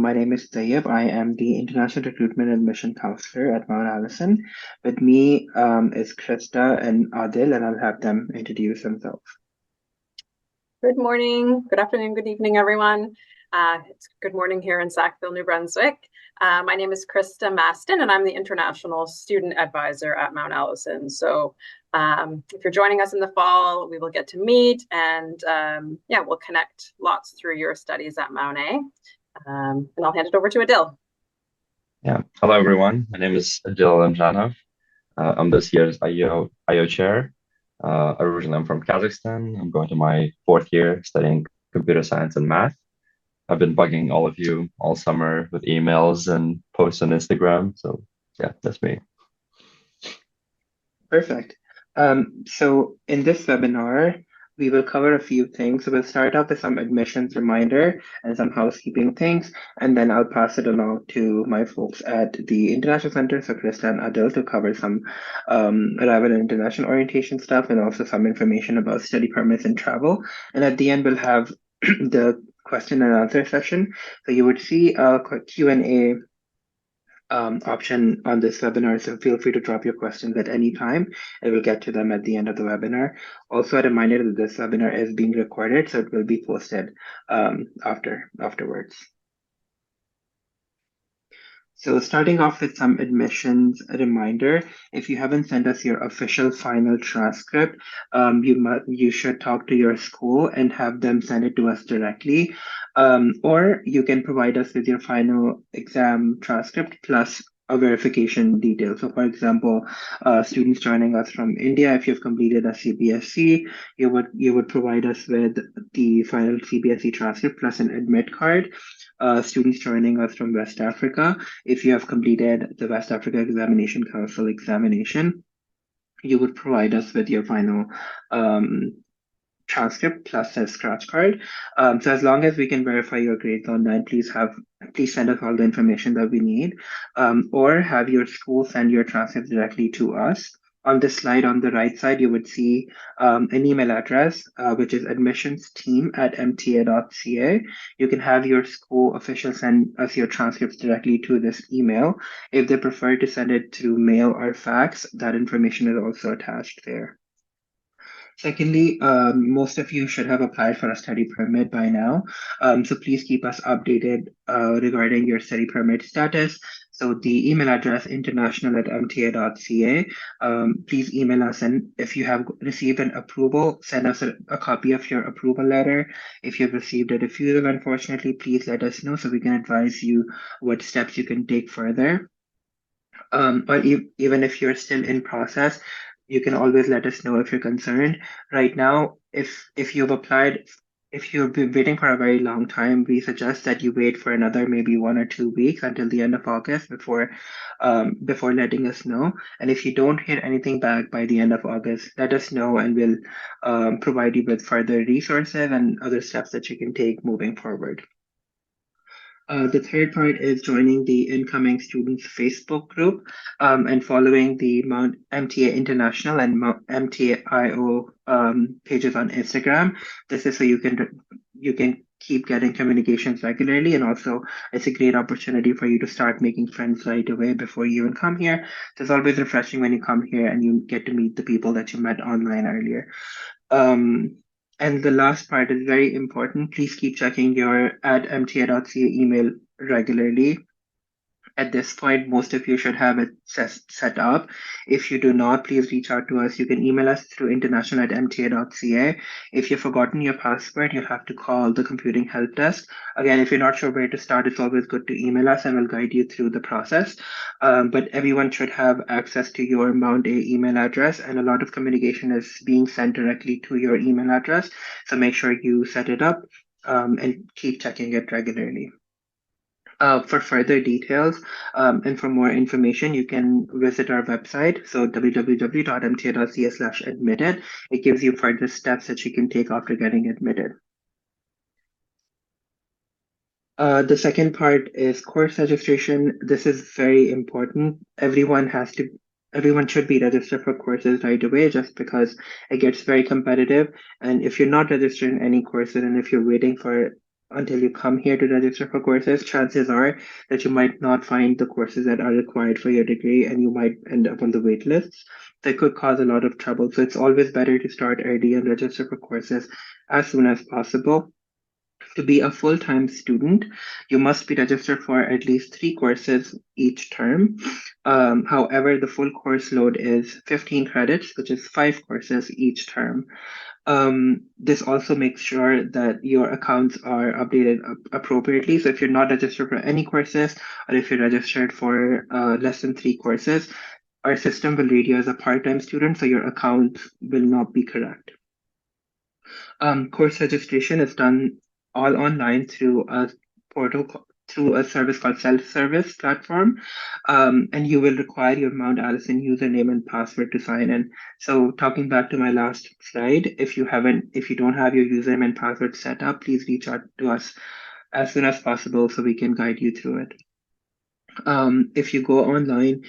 My name is Tayyab. I am the International Recruitment Admission Counselor at Mount Allison. With me is Christa and Adil, and I'll have them introduce themselves. Good morning, good afternoon, good evening, everyone. It's good morning here in Sackville, New Brunswick. My name is Christa Maston, and I'm the International Student Advisor at Mount Allison. So if you're joining us in the fall, we will get to meet and we'll connect lots through your studies at Mount A. And I'll hand it over to Adil. Yeah. Hello, everyone. My name is Adil Alimzhanov. I'm this year's IO chair. Originally, I'm from Kazakhstan. I'm going to my fourth year studying computer science and math. I've been bugging all of you all summer with emails and posts on Instagram. So yeah, that's me. Perfect. So in this webinar, we will cover a few things. So we'll start off with some admissions reminder and some housekeeping things, and then I'll pass it along to my folks at the International Center, so Christa and Adil, to cover some arrival and international orientation stuff and also some information about study permits and travel. And at the end, we'll have the question and answer session. So you would see a Q&A option on this webinar, so feel free to drop your questions at any time and we'll get to them at the end of the webinar. Also, a reminder that this webinar is being recorded, so it will be posted afterwards. So starting off with some admissions, a reminder, if you haven't sent us your official final transcript, you should talk to your school and have them send it to us directly. Or you can provide us with your final exam transcript plus a verification detail. So for example, students joining us from India, if you've completed a CBSE, you would provide us with the final CBSE transcript plus an admit card. Students joining us from West Africa, if you have completed the West Africa Examination Council examination, you would provide us with your final transcript plus a scratch card. So as long as we can verify your grades online, please send us all the information that we need, or have your school send your transcripts directly to us. On this slide on the right side, you would see an email address, which is admissionsteam@mta.ca. You can have your school official send us your transcripts directly to this email. If they prefer to send it through mail or fax, that information is also attached there. Secondly, most of you should have applied for a study permit by now. So please keep us updated regarding your study permit status. So the email address international@mta.ca. Please email us, and if you have received an approval, send us a copy of your approval letter. If you've received a refusal, unfortunately, please let us know so we can advise you what steps you can take further. Or even if you're still in process, you can always let us know if you're concerned. Right now, if you've applied, if you've been waiting for a very long time, we suggest that you wait for another maybe 1 or 2 weeks until the end of August before letting us know. And if you don't hear anything back by the end of August, let us know and we'll provide you with further resources and other steps that you can take moving forward. The third part is joining the incoming students Facebook group and following the Mount MTA International and Mount MTA IO pages on Instagram. This is so you can keep getting communications regularly, and also it's a great opportunity for you to start making friends right away before you even come here. It's always refreshing when you come here and you get to meet the people that you met online earlier. And the last part is very important. Please keep checking your @mta.ca email regularly. At this point, most of you should have it set up. If you do not, please reach out to us. You can email us through international@mta.ca. If you've forgotten your password, you'll have to call the computing help desk. Again, if you're not sure where to start, it's always good to email us and we'll guide you through the process. But everyone should have access to your Mount A email address, and a lot of communication is being sent directly to your email address. So make sure you set it up and keep checking it regularly. For further details and for more information, you can visit our website, so www.mta.ca/admitted. It gives you further steps that you can take after getting admitted. The second part is course registration. This is very important. Everyone should be registered for courses right away, just because it gets very competitive. And if you're not registered in any courses and if you're waiting for until you come here to register for courses, chances are that you might not find the courses that are required for your degree and you might end up on the wait lists. That could cause a lot of trouble. So it's always better to start early and register for courses as soon as possible. To be a full-time student, you must be registered for at least 3 courses each term. However, the full course load is 15 credits, which is 5 courses each term. This also makes sure that your accounts are updated appropriately. So if you're not registered for any courses, or if you're registered for less than 3 courses, our system will read you as a part-time student, so your account will not be correct. Course registration is done all online through a portal through a service called self-service platform, and you will require your Mount Allison username and password to sign in. So talking back to my last slide, if you don't have your username and password set up, please reach out to us as soon as possible so we can guide you through it. If you go online,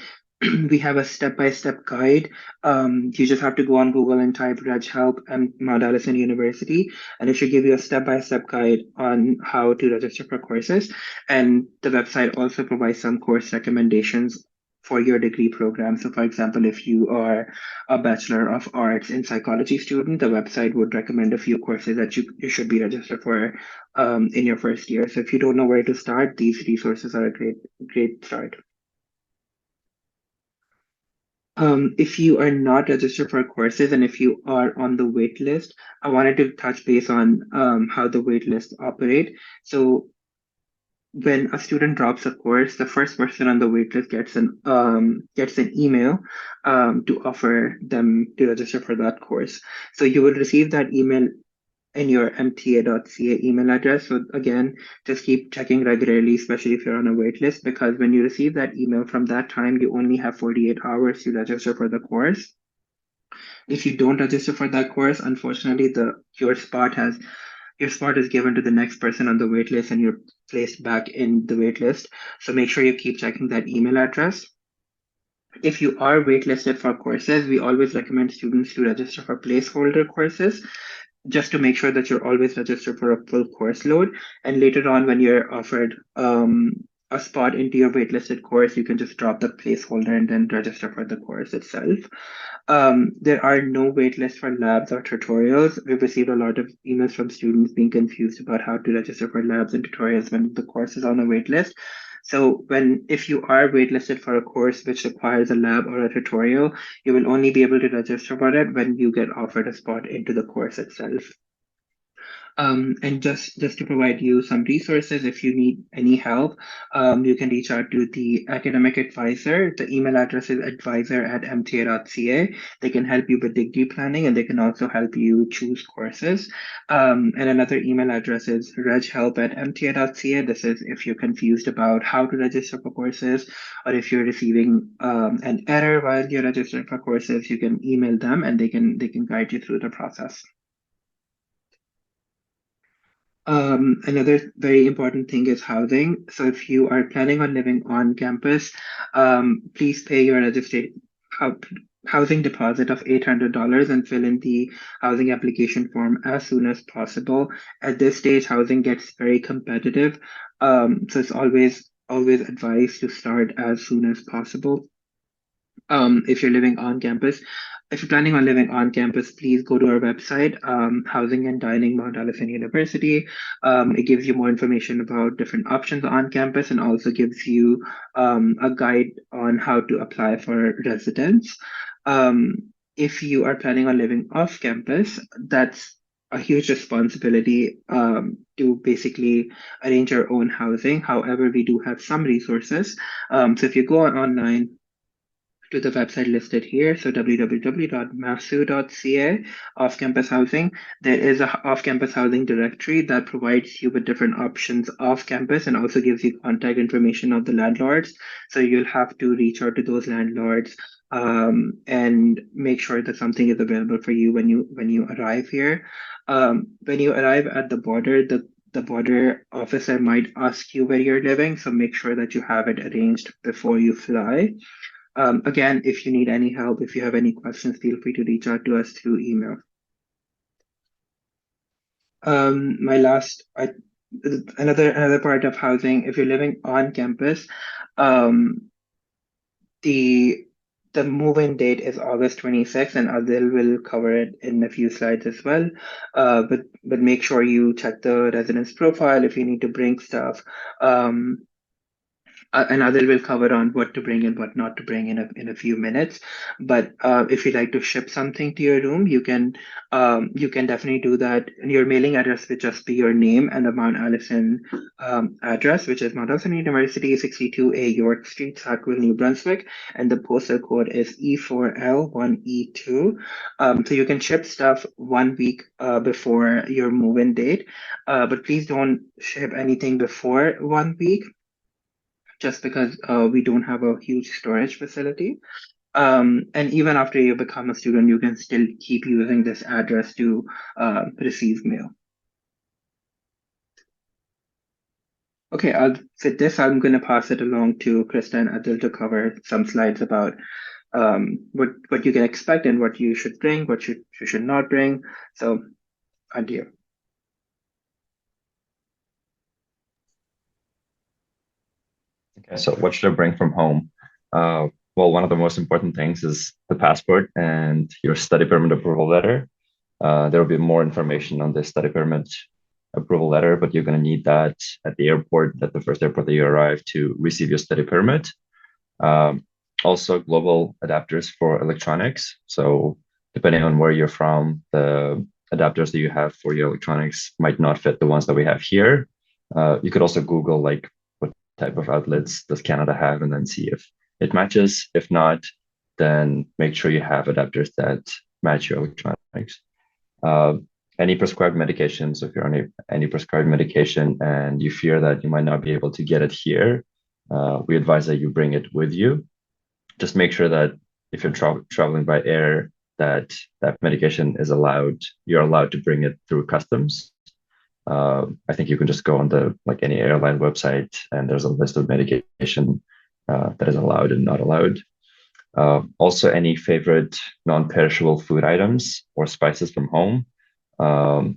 we have a step-by-step guide. You just have to go on Google and type Reg Help and Mount Allison University, and it should give you a step-by-step guide on how to register for courses. And the website also provides some course recommendations for your degree program. So for example, if you are a Bachelor of Arts in Psychology student, the website would recommend a few courses that you should be registered for in your first year. So if you don't know where to start, these resources are a great start. If you are not registered for courses and if you are on the wait list, I wanted to touch base on how the wait lists operate. So when a student drops a course, the first person on the wait list gets an email to offer them to register for that course. So you will receive that email in your mta.ca email address. So again, just keep checking regularly, especially if you're on a wait list, because when you receive that email from that time, you only have 48 hours to register for the course. If you don't register for that course, unfortunately, your spot is given to the next person on the wait list and you're placed back in the wait list. So make sure you keep checking that email address. If you are waitlisted for courses, we always recommend students to register for placeholder courses, just to make sure that you're always registered for a full course load. And later on, when you're offered a spot into your waitlisted course, you can just drop the placeholder and then register for the course itself. There are no waitlists for labs or tutorials. We've received a lot of emails from students being confused about how to register for labs and tutorials when the course is on a waitlist. So if you are waitlisted for a course which requires a lab or a tutorial, you will only be able to register for it when you get offered a spot into the course itself. And just to provide you some resources, if you need any help, you can reach out to the academic advisor. The email address is advisor@mta.ca. They can help you with degree planning and they can also help you choose courses. And another email address is reghelp@mta.ca. This is if you're confused about how to register for courses, or if you're receiving an error while you're registering for courses, you can email them and they can guide you through the process. Another very important thing is housing. So if you are planning on living on campus, please pay your housing deposit of $800 and fill in the housing application form as soon as possible. At this stage, housing gets very competitive, so it's always advised to start as soon as possible. If you're living on campus. If you're planning on living on campus, please go to our website, Housing and Dining, Mount Allison University. It gives you more information about different options on campus and also gives you a guide on how to apply for residence. If you are planning on living off campus, that's a huge responsibility to basically arrange your own housing. However, we do have some resources. So if you go online to the website listed here, so www.masu.ca, off-campus housing. There is a off-campus housing directory that provides you with different options off-campus and also gives you contact information of the landlords. So you'll have to reach out to those landlords and make sure that something is available for you when you arrive here. When you arrive at the border, the border officer might ask you where you're living, so make sure that you have it arranged before you fly. Again, if you need any help, if you have any questions, feel free to reach out to us through email. another part of housing, if you're living on campus, um, the the move-in date is August 26th, and Adil will cover it in a few slides as well. But make sure you check the residence profile if you need to bring stuff. Um, and Adil will cover on what to bring and what not to bring in a few minutes. But if you'd like to ship something to your room, you can definitely do that. And your mailing address would just be your name and the Mount Allison address, which is Mount Allison University, 62A York Street, Sackville, New Brunswick, and the postal code is E4L1E2. So you can ship stuff 1 week before your move-in date, but please don't ship anything before 1 week just because we don't have a huge storage facility. And even after you become a student, you can still keep using this address to receive mail. Okay, with this, I'm going to pass it along to Christa and Adil to cover some slides about what you can expect and what you should bring, what you should not bring. So, Adil. Okay, so what should I bring from home? Well, one of the most important things is the passport and your study permit approval letter. There will be more information on the study permit approval letter, but you're going to need that at the airport, at the first airport that you arrive to receive your study permit. Also, global adapters for electronics. So depending on where you're from, the adapters that you have for your electronics might not fit the ones that we have here. You could also Google like what type of outlets does Canada have and then see if it matches. If not, then make sure you have adapters that match your electronics. Any prescribed medications, if you're on any prescribed medication and you fear that you might not be able to get it here, we advise that you bring it with you. Just make sure that if you're traveling by air, that medication is allowed, you're allowed to bring it through customs. I think you can just go on the like any airline website and there's a list of medication that is allowed and not allowed. Also, any favorite non-perishable food items or spices from home.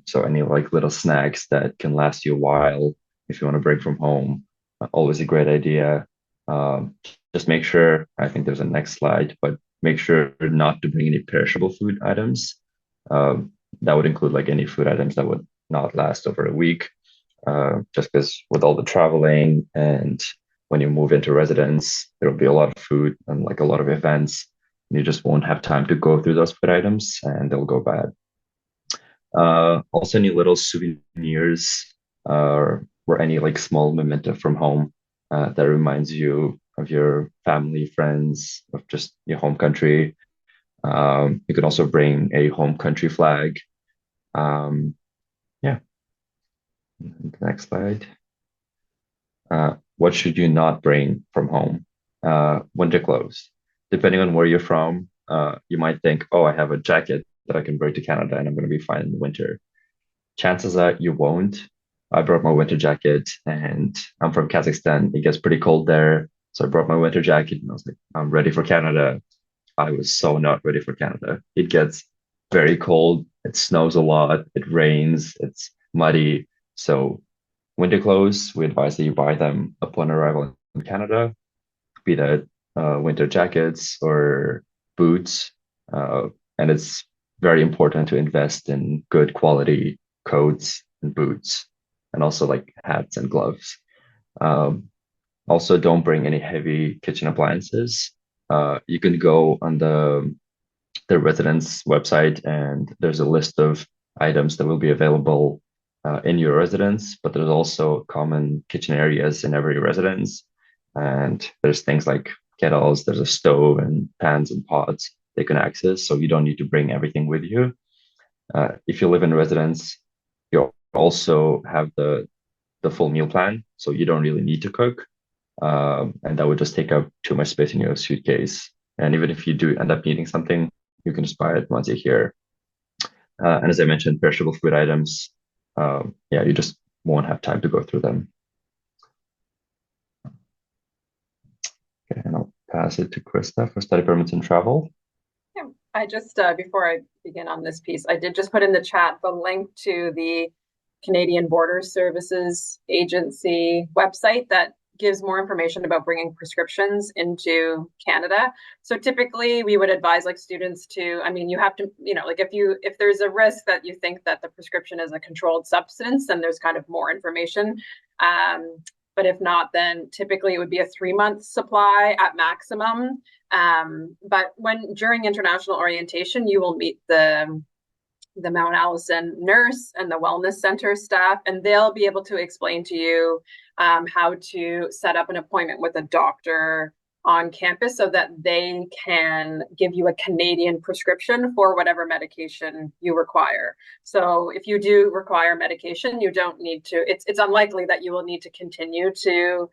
So any like little snacks that can last you a while if you want to bring from home, always a great idea. Just make sure, I think there's a next slide, but make sure not to bring any perishable food items. That would include like any food items that would not last over a week, just because with all the traveling and when you move into residence, there will be a lot of food and like a lot of events. And you just won't have time to go through those food items and they'll go bad. Also, any little souvenirs or any like small memento from home that reminds you of your family, friends, of just your home country. You can also bring a home country flag. Yeah. Next slide. What should you not bring from home? Winter clothes. Depending on where you're from, you might think, oh, I have a jacket that I can bring to Canada and I'm going to be fine in the winter. Chances are you won't. I brought my winter jacket and I'm from Kazakhstan. It gets pretty cold there. So I brought my winter jacket and I was like, I'm ready for Canada. I was so not ready for Canada. It gets very cold. It snows a lot. It rains. It's muddy. So winter clothes, we advise that you buy them upon arrival in Canada, be that winter jackets or boots. And it's very important to invest in good quality coats and boots, and also like hats and gloves. Also, don't bring any heavy kitchen appliances. You can go on the residence website, and there's a list of items that will be available in your residence, but there's also common kitchen areas in every residence. And there's things like kettles, there's a stove and pans and pots they can access. So you don't need to bring everything with you. If you live in residence, you also have the full meal plan, so you don't really need to cook, and that would just take up too much space in your suitcase. And even if you do end up needing something, you can just buy it once you're here. And as I mentioned, perishable food items, yeah, you just won't have time to go through them. Okay, and I'll pass it to Christa for study permits and travel. Yeah, I just, before I begin on this piece, I did just put in the chat the link to the Canadian Border Services Agency website that gives more information about bringing prescriptions into Canada. So typically we would advise like students to, I mean, you have to, you know, like if there's a risk that you think that the prescription is a controlled substance, then there's kind of more information. But if not, then typically it would be a 3-month supply at maximum. But during international orientation, you will meet the Mount Allison nurse and the wellness center staff, and they'll be able to explain to you how to set up an appointment with a doctor on campus so that they can give you a Canadian prescription for whatever medication you require. So if you do require medication, you don't need to, it's unlikely that you will need to continue to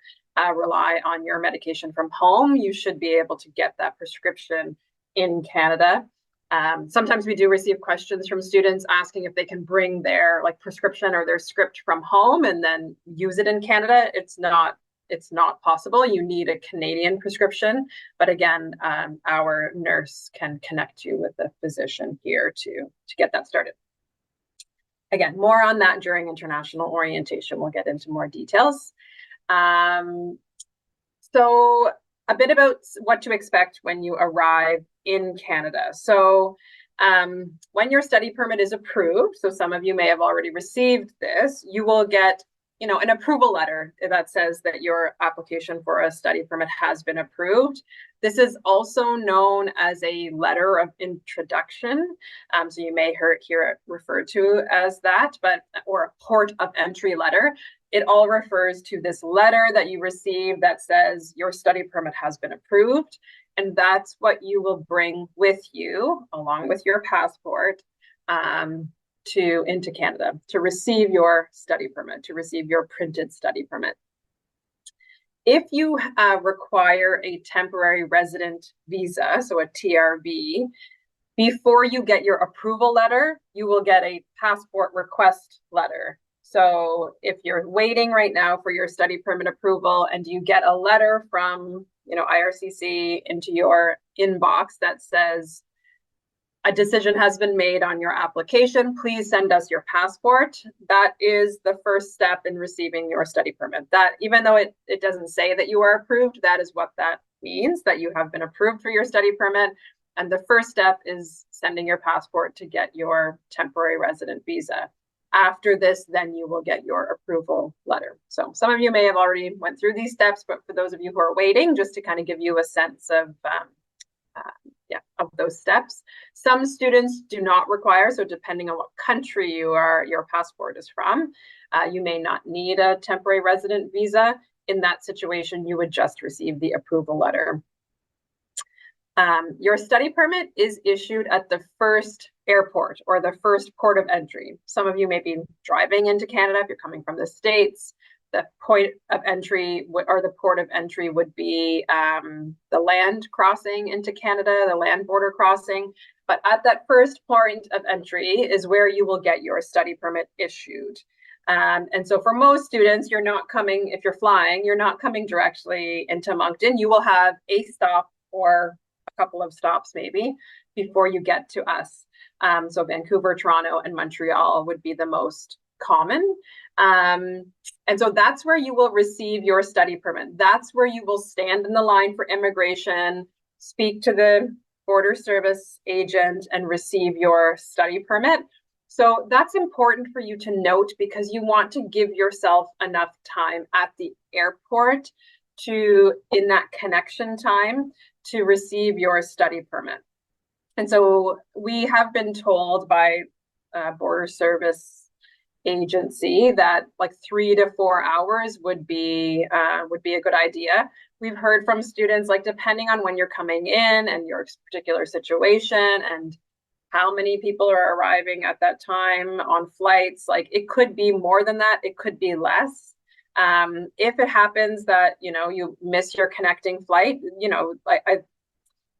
rely on your medication from home. You should be able to get that prescription in Canada. Sometimes we do receive questions from students asking if they can bring their prescription or their script from home and then use it in Canada. It's not possible. You need a Canadian prescription. But again, our nurse can connect you with a physician here to get that started. Again, more on that during international orientation. We'll get into more details. So a bit about what to expect when you arrive in Canada. So when your study permit is approved, so some of you may have already received this, you will get an approval letter that says that your application for a study permit has been approved. This is also known as a letter of introduction. So you may hear it referred to as that, or a port of entry letter. It all refers to this letter that you receive that says your study permit has been approved. And that's what you will bring with you, along with your passport, into Canada to receive your study permit, to receive your printed study permit. If you require a temporary resident visa, so a TRV, before you get your approval letter, you will get a passport request letter. So if you're waiting right now for your study permit approval and you get a letter from IRCC into your inbox that says a decision has been made on your application, please send us your passport. That is the first step in receiving your study permit. That, even though it doesn't say that you are approved, that is what that means, that you have been approved for your study permit. And the first step is sending your passport to get your temporary resident visa. After this, then you will get your approval letter. So some of you may have already went through these steps, but for those of you who are waiting, just to kind of give you a sense of those steps. Some students do not require, so depending on what country your passport is from, you may not need a temporary resident visa. In that situation, you would just receive the approval letter. Your study permit is issued at the first airport or the first port of entry. Some of you may be driving into Canada if you're coming from the States. The point of entry or the port of entry would be the land crossing into Canada, the land border crossing. But at that first point of entry is where you will get your study permit issued. And so for most students, you're not coming, if you're flying, you're not coming directly into Moncton. You will have a stop or a couple of stops maybe before you get to us. So Vancouver, Toronto, and Montreal would be the most common. And so that's where you will receive your study permit. That's where you will stand in the line for immigration, speak to the border service agent, and receive your study permit. So that's important for you to note because you want to give yourself enough time at the airport in that connection time to receive your study permit. And so we have been told by border service agency that 3 to 4 hours would be a good idea. We've heard from students, depending on when you're coming in and your particular situation and how many people are arriving at that time on flights, it could be more than that, it could be less. If it happens that you miss your connecting flight,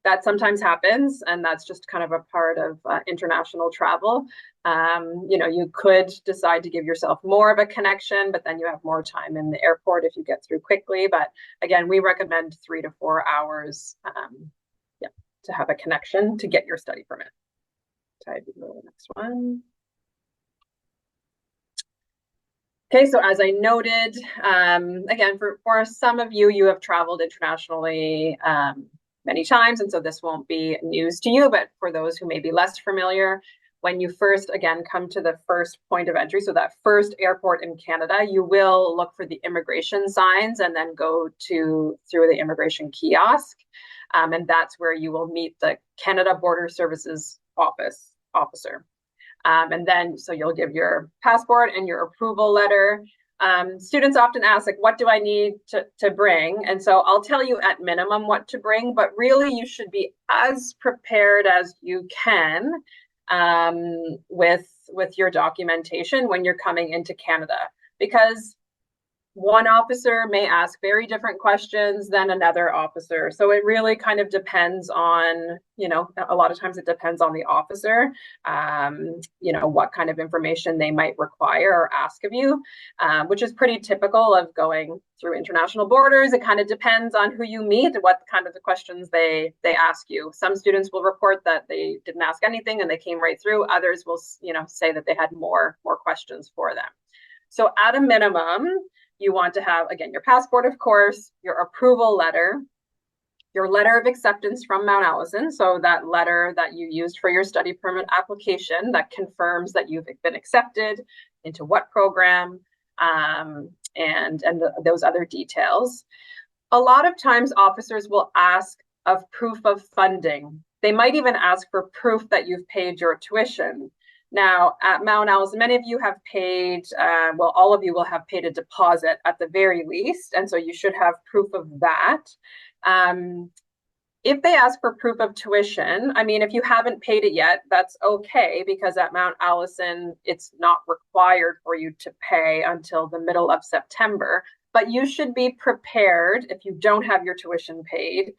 that sometimes happens, and that's just kind of a part of international travel. You could decide to give yourself more of a connection, but then you have more time in the airport if you get through quickly. But again, we recommend 3 to 4 hours to have a connection to get your study permit. Tayyab, you go to the next one. Okay, so as I noted, again, for some of you, you have traveled internationally many times, and so this won't be news to you, but for those who may be less familiar, when you first, again, come to the first point of entry, so that first airport in Canada, you will look for the immigration signs and then go through the immigration kiosk, and that's where you will meet the Canada Border Services officer. And then, so you'll give your passport and your approval letter. Students often ask, like, what do I need to bring? And so I'll tell you at minimum what to bring, but really you should be as prepared as you can with your documentation when you're coming into Canada, because one officer may ask very different questions than another officer. So it really kind of depends on, a lot of times it depends on the officer, what kind of information they might require or ask of you, which is pretty typical of going through international borders. It kind of depends on who you meet, what kind of the questions they ask you. Some students will report that they didn't ask anything and they came right through. Others will, say that they had more questions for them. So at a minimum, you want to have, again, your passport, of course, your approval letter, your letter of acceptance from Mount Allison. So that letter that you used for your study permit application that confirms that you've been accepted into what program, and those other details. A lot of times officers will ask of proof of funding. They might even ask for proof that you've paid your tuition. Now, at Mount Allison, many of you have paid, all of you will have paid a deposit at the very least, and so you should have proof of that. If they ask for proof of tuition, if you haven't paid it yet, that's okay, because at Mount Allison, it's not required for you to pay until the middle of September, but you should be prepared if you don't have your tuition paid.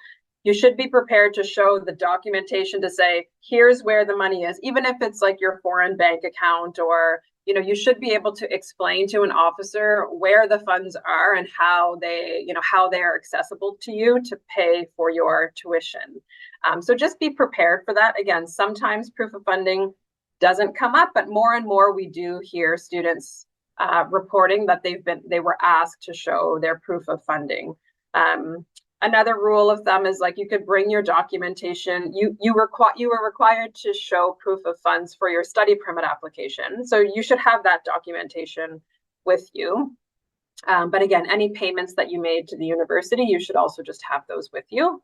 You should be prepared to show the documentation to say, here's where the money is, even if it's like your foreign bank account, or, you should be able to explain to an officer where the funds are and how they are accessible to you to pay for your tuition. So just be prepared for that. Again, sometimes proof of funding doesn't come up, but more and more we do hear students reporting that they were asked to show their proof of funding. Another rule of thumb is, like, you could bring your documentation. You were required to show proof of funds for your study permit application. So you should have that documentation with you. But again, any payments that you made to the university, you should also just have those with you.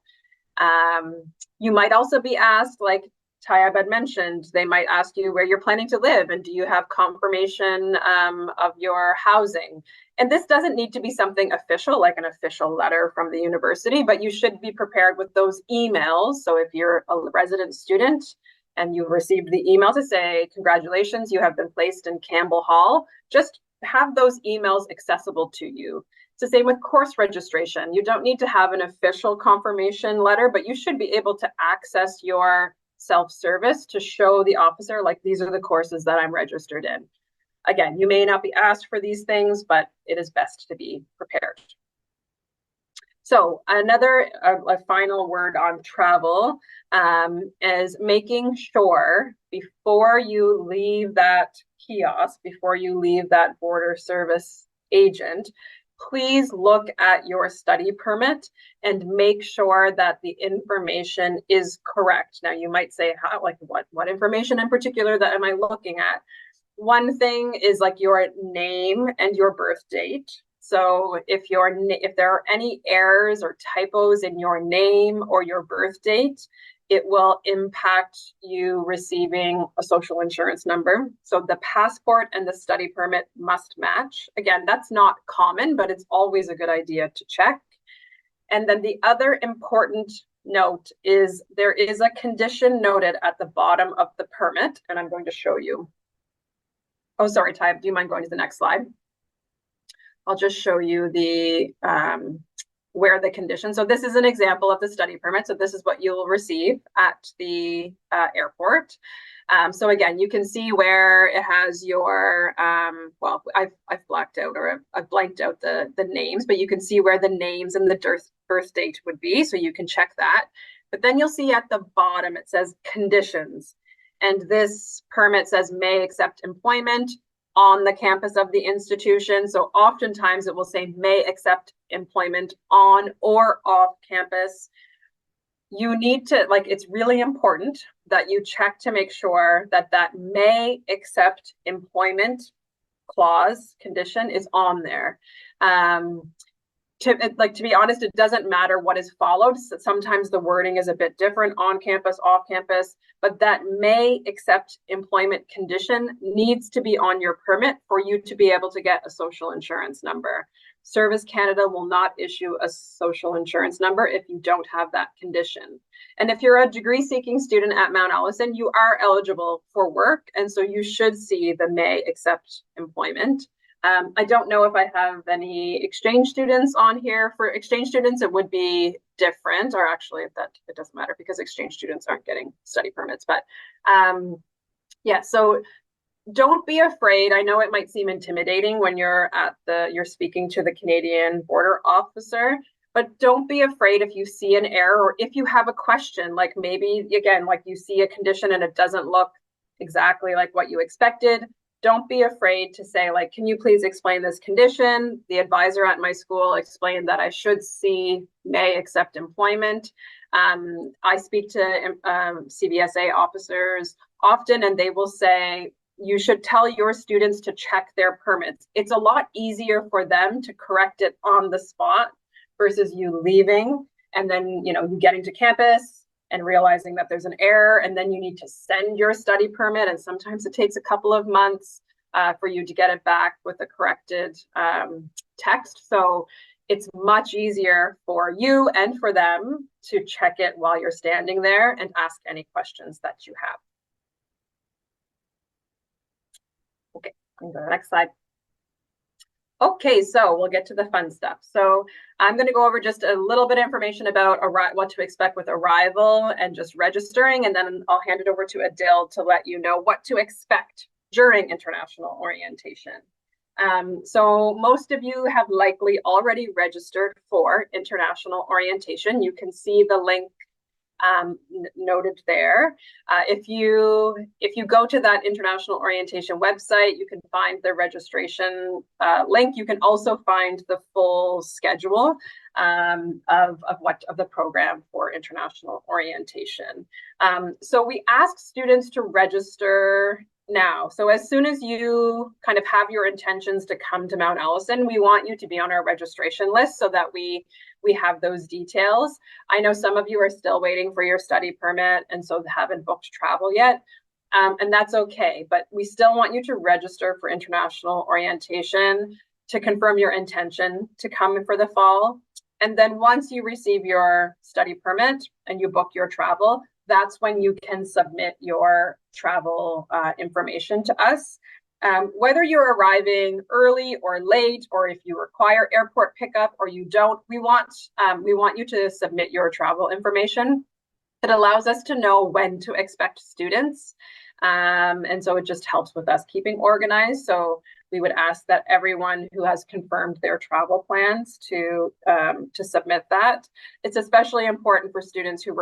You might also be asked, like Tayyab had mentioned, they might ask you where you're planning to live and do you have confirmation of your housing. And this doesn't need to be something official, like an official letter from the university, but you should be prepared with those emails. So if you're a resident student and you received the email to say, congratulations, you have been placed in Campbell Hall, just have those emails accessible to you. It's the same with course registration. You don't need to have an official confirmation letter, but you should be able to access your self-service to show the officer, like, these are the courses that I'm registered in. Again, you may not be asked for these things, but it is best to be prepared. So a final word on travel is making sure before you leave that kiosk, before you leave that border service agent, please look at your study permit and make sure that the information is correct. Now, you might say, what information in particular that am I looking at? One thing is, like, your name and your birth date. So if there are any errors or typos in your name or your birth date, it will impact you receiving a social insurance number. So the passport and the study permit must match. Again, that's not common, but it's always a good idea to check. And then the other important note is there is a condition noted at the bottom of the permit, and I'm going to show you. Oh, sorry, Tayyab, do you mind going to the next slide? I'll just show you the where the condition. So this is an example of the study permit. So this is what you'll receive at the airport. So again, you can see where it has your, I've blacked out, or I've blanked out the names, but you can see where the names and the birth date would be. So you can check that. But then you'll see at the bottom, it says conditions. And this permit says may accept employment on the campus of the institution. So oftentimes it will say may accept employment on or off campus. You need to, like, it's really important that you check to make sure that that may accept employment clause condition is on there. To be honest, it doesn't matter what is followed. Sometimes the wording is a bit different on campus, off campus, but that may accept employment condition needs to be on your permit for you to be able to get a social insurance number. Service Canada will not issue a social insurance number if you don't have that condition. And if you're a degree seeking student at Mount Allison, you are eligible for work. And so you should see the may accept employment. I don't know if I have any exchange students on here. For exchange students, it would be different, or actually that it doesn't matter because exchange students aren't getting study permits. But yeah, so don't be afraid. I know it might seem intimidating when you're speaking to the Canadian border officer, but don't be afraid if you see an error or if you have a question, like maybe again, like you see a condition and it doesn't look exactly like what you expected. Don't be afraid to say, like, can you please explain this condition? The advisor at my school explained that I should see may accept employment. I speak to CBSA officers often, and they will say, you should tell your students to check their permits. It's a lot easier for them to correct it on the spot versus you leaving and then, you getting to campus and realizing that there's an error, and then you need to send your study permit, and sometimes it takes a couple of months for you to get it back with a corrected text. So it's much easier for you and for them to check it while you're standing there and ask any questions that you have. Okay, I'm going to go to the next slide. Okay, so we'll get to the fun stuff. So I'm going to go over just a little bit of information about what to expect with arrival and just registering, and then I'll hand it over to Adil to let you know what to expect during international orientation. So most of you have likely already registered for international orientation. You can see the link noted there. If you go to that international orientation website, you can find the registration link. You can also find the full schedule of the program for international orientation. So we ask students to register now. So as soon as you kind of have your intentions to come to Mount Allison, we want you to be on our registration list so that we have those details. I know some of you are still waiting for your study permit and so haven't booked travel yet. And that's okay, but we still want you to register for international orientation to confirm your intention to come for the fall. And then once you receive your study permit and you book your travel, that's when you can submit your travel information to us. Whether you're arriving early or late, or if you require airport pickup or you don't, we want you to submit your travel information. It allows us to know when to expect students. And so it just helps with us keeping organized. So we would ask that everyone who has confirmed their travel plans to submit that. It's especially important for students who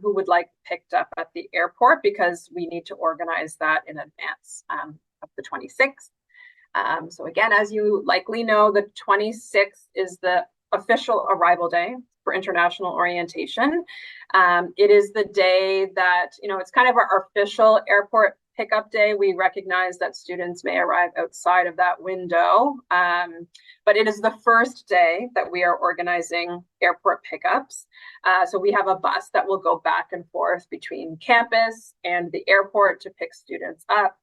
who would like picked up at the airport, because we need to organize that in advance of the 26th. So again, as you likely know, the 26th is the official arrival day for international orientation. It is the day that, it's kind of our official airport pickup day. We recognize that students may arrive outside of that window, but it is the first day that we are organizing airport pickups. So we have a bus that will go back and forth between campus and the airport to pick students up.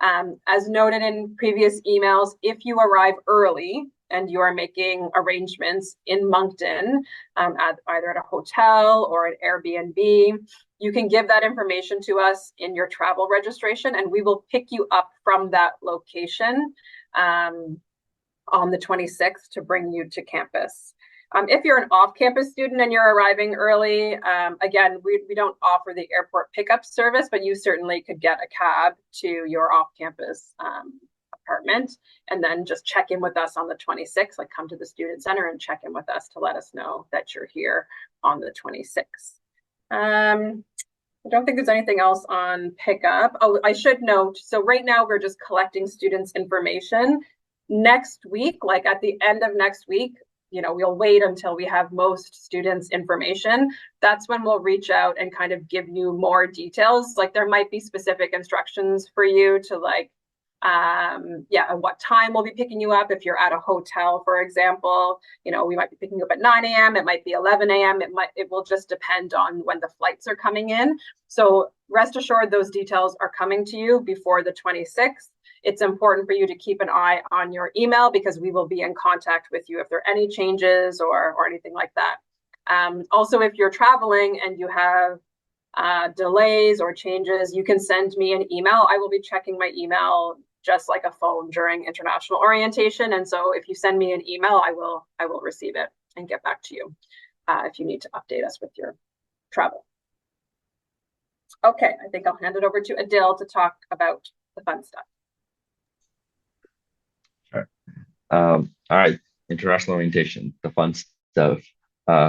As noted in previous emails, if you arrive early and you are making arrangements in Moncton, either at a hotel or an Airbnb, you can give that information to us in your travel registration, and we will pick you up from that location on the 26th to bring you to campus. If you're an off-campus student and you're arriving early, again, we don't offer the airport pickup service, but you certainly could get a cab to your off-campus apartment and then just check in with us on the 26th, like come to the student center and check in with us to let us know that you're here on the 26th. I don't think there's anything else on pickup. Oh, I should note, so right now we're just collecting students' information. Next week, like at the end of next week, we'll wait until we have most students' information. That's when we'll reach out and kind of give you more details. Like there might be specific instructions for you to what time we'll be picking you up. If you're at a hotel, for example, we might be picking you up at 9 a.m. It might be 11 a.m. It will just depend on when the flights are coming in. So rest assured, those details are coming to you before the 26th. It's important for you to keep an eye on your email because we will be in contact with you if there are any changes or anything like that. Also, if you're traveling and you have delays or changes, you can send me an email. I will be checking my email just like a phone during international orientation. And so if you send me an email, I will receive it and get back to you if you need to update us with your travel. Okay, I think I'll hand it over to Adil to talk about the fun stuff. Sure. All right, international orientation, the fun stuff.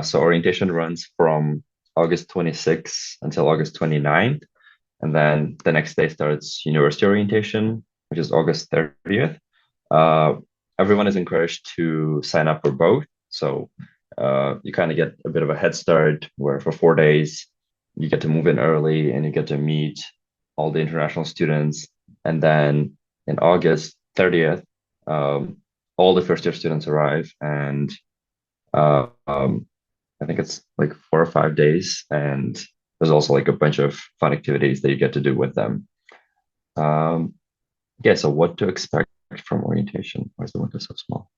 So orientation runs from August 26th until August 29th. And then the next day starts university orientation, which is August 30th. Everyone is encouraged to sign up for both. So you kind of get a bit of a head start where for 4 days, you get to move in early and you get to meet all the international students. And then in August 30th, all the first year students arrive and I think it's like 4 or 5 days. And there's also like a bunch of fun activities that you get to do with them. So what to expect from orientation? Why is the window so small?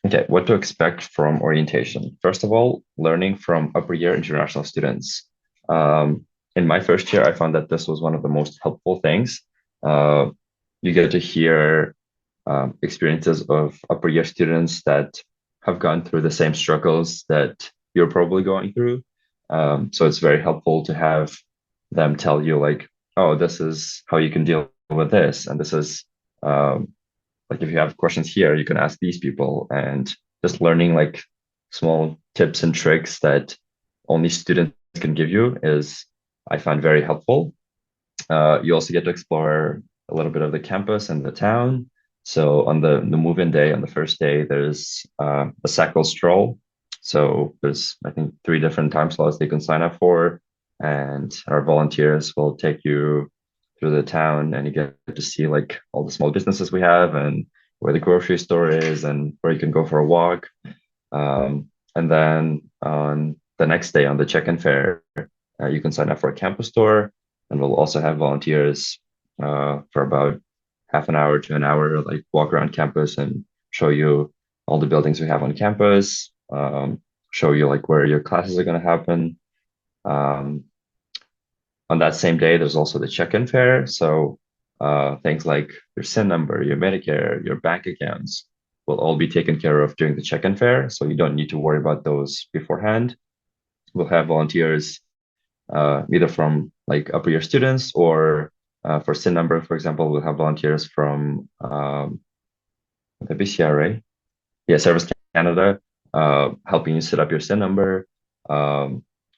Okay, what to expect from orientation? First of all, learning from upper year international students. In my first year, I found that this was one of the most helpful things. You get to hear experiences of upper year students that have gone through the same struggles that you're probably going through. So it's very helpful to have them tell you like, oh, this is how you can deal with this. And this is like, if you have questions here, you can ask these people, and just learning like small tips and tricks that only students can give you is, I find, very helpful. You also get to explore a little bit of the campus and the town. So on the move-in day, on the first day, there's a cycle stroll. So there's, I think, 3 different time slots they can sign up for. And our volunteers will take you through the town and you get to see like all the small businesses we have and where the grocery store is and where you can go for a walk. And then on the next day, on the check-in fair, you can sign up for a campus tour. And we'll also have volunteers for about half an hour to an hour, like walk around campus and show you all the buildings we have on campus, show you like where your classes are going to happen. On that same day, there's also the check-in fair. So things like your SIN number, your Medicare, your bank accounts will all be taken care of during the check-in fair. So you don't need to worry about those beforehand. We'll have volunteers either from like upper year students or for SIN number, for example, we'll have volunteers from the BCRA, Service Canada, helping you set up your SIN number.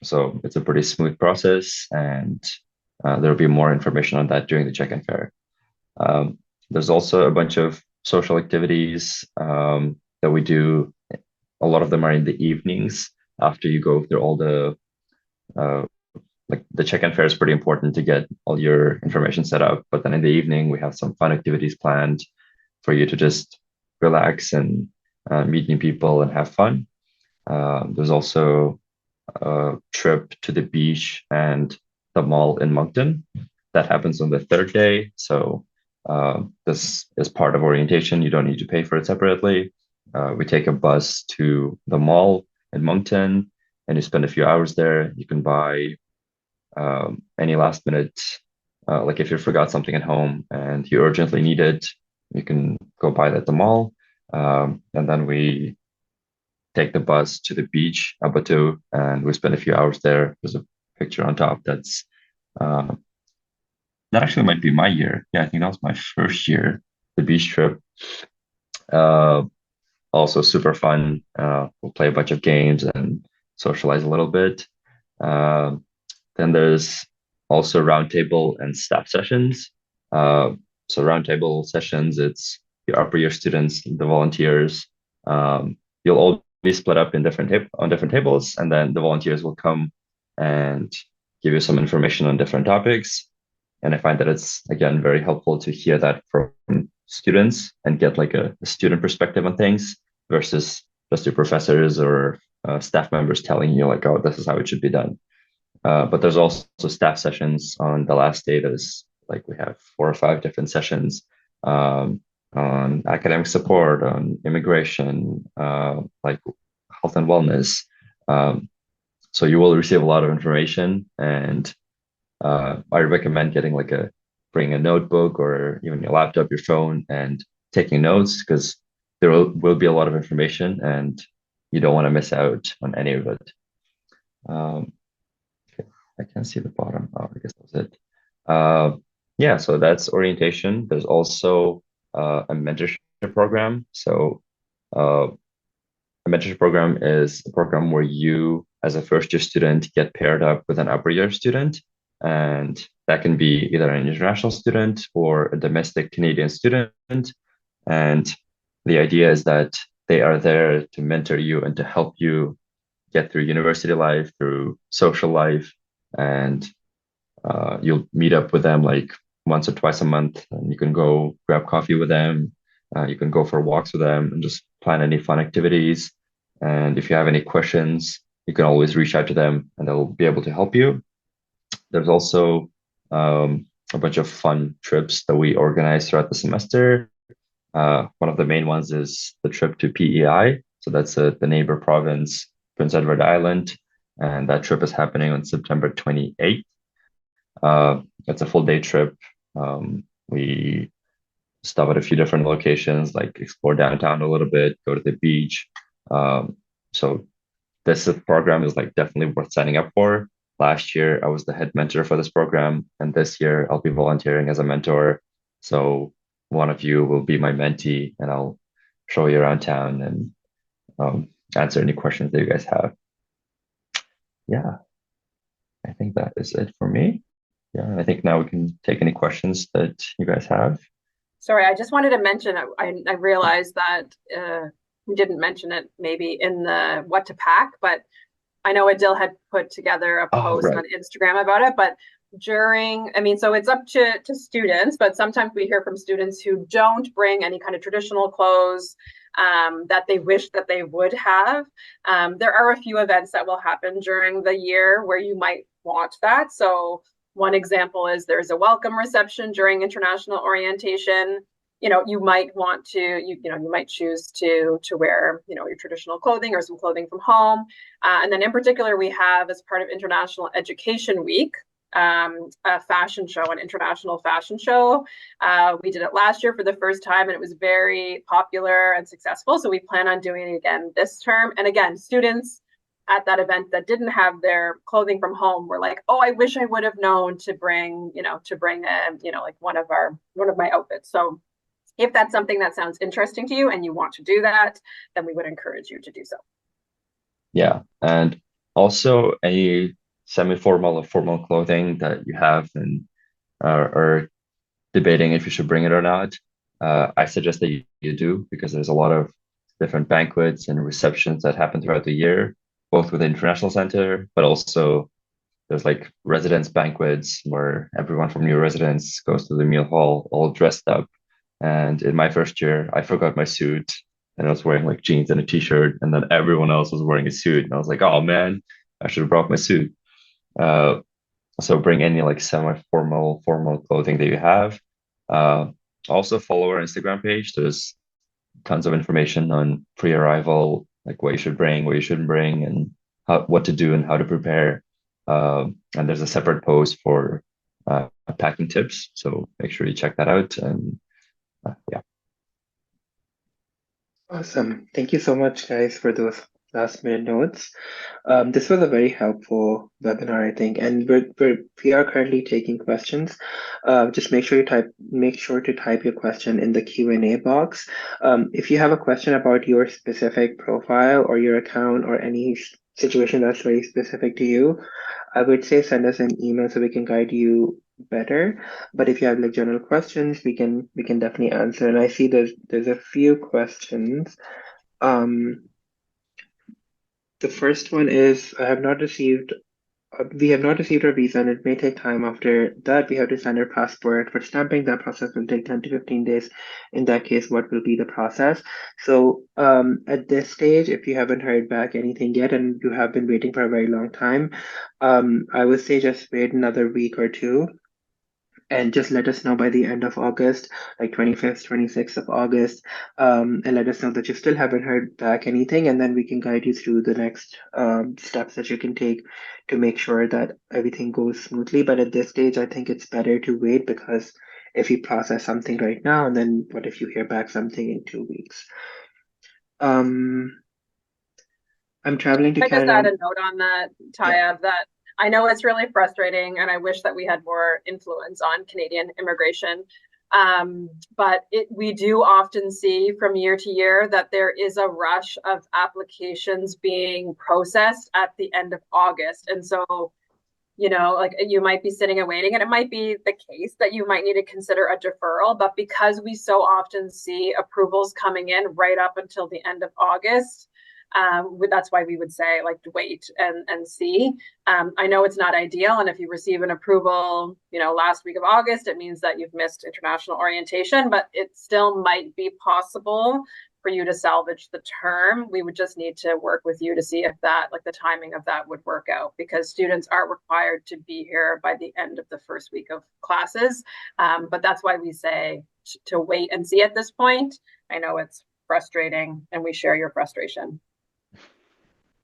So it's a pretty smooth process, and there'll be more information on that during the check-in fair. There's also a bunch of social activities that we do. A lot of them are in the evenings after you go through all the like the check-in fair is pretty important to get all your information set up. But then in the evening, we have some fun activities planned for you to just relax and meet new people and have fun. There's also a trip to the beach and the mall in Moncton. That happens on the 3rd day. So this is part of orientation. You don't need to pay for it separately. We take a bus to the mall in Moncton and you spend a few hours there. You can buy any last minute, like if you forgot something at home and you urgently need it, you can go buy that at the mall. And then we take the bus to the beach, Abatu, and we spend a few hours there. There's a picture on top that's that actually might be my year. Yeah, I think that was my first year, the beach trip. Also super fun. We'll play a bunch of games and socialize a little bit. Then there's also roundtable and staff sessions. So roundtable sessions, it's your upper year students, the volunteers. You'll all be split up in different tables, and then the volunteers will come and give you some information on different topics. And I find that it's, again, very helpful to hear that from students and get like a student perspective on things versus just your professors or staff members telling you like, oh, this is how it should be done. But there's also staff sessions on the last day. There's like we have 4 or 5 different sessions on academic support, on immigration, like health and wellness. So you will receive a lot of information, and I recommend getting bring a notebook or even your laptop, your phone, and taking notes, because there will be a lot of information and you don't want to miss out on any of it. Okay, I can't see the bottom. Oh, I guess that's it. Yeah, so that's orientation. There's also a mentorship program. So a mentorship program is a program where you, as a first year student, get paired up with an upper year student. And that can be either an international student or a domestic Canadian student. And the idea is that they are there to mentor you and to help you get through university life, through social life. And you'll meet up with them like once or twice a month, and you can go grab coffee with them. You can go for walks with them and just plan any fun activities. And if you have any questions, you can always reach out to them and they'll be able to help you. There's also a bunch of fun trips that we organize throughout the semester. One of the main ones is the trip to PEI. So that's the neighbor province, Prince Edward Island. And that trip is happening on September 28th. It's a full day trip. We stop at a few different locations, like explore downtown a little bit, go to the beach. So this program is like definitely worth signing up for. Last year, I was the head mentor for this program, and this year I'll be volunteering as a mentor. So one of you will be my mentee, and I'll show you around town and answer any questions that you guys have. Yeah, I think that is it for me. Yeah, I think now we can take any questions that you guys have. Sorry, I just wanted to mention, I realized that we didn't mention it maybe in the what to pack, but I know Adil had put together a post on Instagram about it, but so it's up to students, but sometimes we hear from students who don't bring any kind of traditional clothes that they wish that they would have. There are a few events that will happen during the year where you might want that. So one example is there's a welcome reception during international orientation. You might want to, you might choose to wear, your traditional clothing or some clothing from home. And then in particular, we have, as part of International Education Week, a fashion show, an international fashion show. We did it last year for the first time, and it was very popular and successful. So we plan on doing it again this term. And again, students at that event that didn't have their clothing from home were like, oh, I wish I would have known to bring like one of my outfits. So if that's something that sounds interesting to you and you want to do that, then we would encourage you to do so. Yeah, and also any semi-formal or formal clothing that you have and are debating if you should bring it or not, I suggest that you do, because there's a lot of different banquets and receptions that happen throughout the year, both with the International Center, but also there's like residence banquets where everyone from your residence goes to the meal hall all dressed up. And in my first year, I forgot my suit and I was wearing like jeans and a t-shirt, and then everyone else was wearing a suit. And I was like, oh man, I should have brought my suit. So bring any like semi-formal, formal clothing that you have. Also follow our Instagram page. There's tons of information on pre-arrival, like what you should bring, what you shouldn't bring, and what to do and how to prepare. And there's a separate post for packing tips. So make sure you check that out. And yeah. Awesome. Thank you so much, guys, for those last minute notes. This was a very helpful webinar, I think, and we are currently taking questions. Just make sure to type your question in the Q&A box. If you have a question about your specific profile or your account or any situation that's very specific to you, I would say send us an email so we can guide you better. But if you have like general questions, we can definitely answer. And I see there's a few questions. Um, the first one is we have not received our visa and it may take time. After that, we have to send our passport for stamping. That process will take 10 to 15 days. In that case, what will be the process? So, at this stage, if you haven't heard back anything yet and you have been waiting for a very long time, I would say just wait another week or two and just let us know by the end of August, like 25th, 26th of August, and let us know that you still haven't heard back anything, and then we can guide you through the next steps that you can take to make sure that everything goes smoothly. But at this stage, I think it's better to wait because if you process something right now, and then what if you hear back something in 2 weeks? Um, I'm traveling to I just add Canada. a note on that, Yeah, Tayyab, that I know it's really frustrating and I wish that we had more influence on Canadian immigration. But we do often see from year to year that there is a rush of applications being processed at the end of August. And so, like you might be sitting and waiting, and it might be the case that you might need to consider a deferral. But because we so often see approvals coming in right up until the end of August, that's why we would say like wait and see. I know it's not ideal, and if you receive an approval, last week of August, it means that you've missed international orientation, but it still might be possible for you to salvage the term. We would just need to work with you to see if that, like the timing of that would work out, because students are required to be here by the end of the first week of classes. But that's why we say to wait and see at this point. I know it's frustrating and we share your frustration.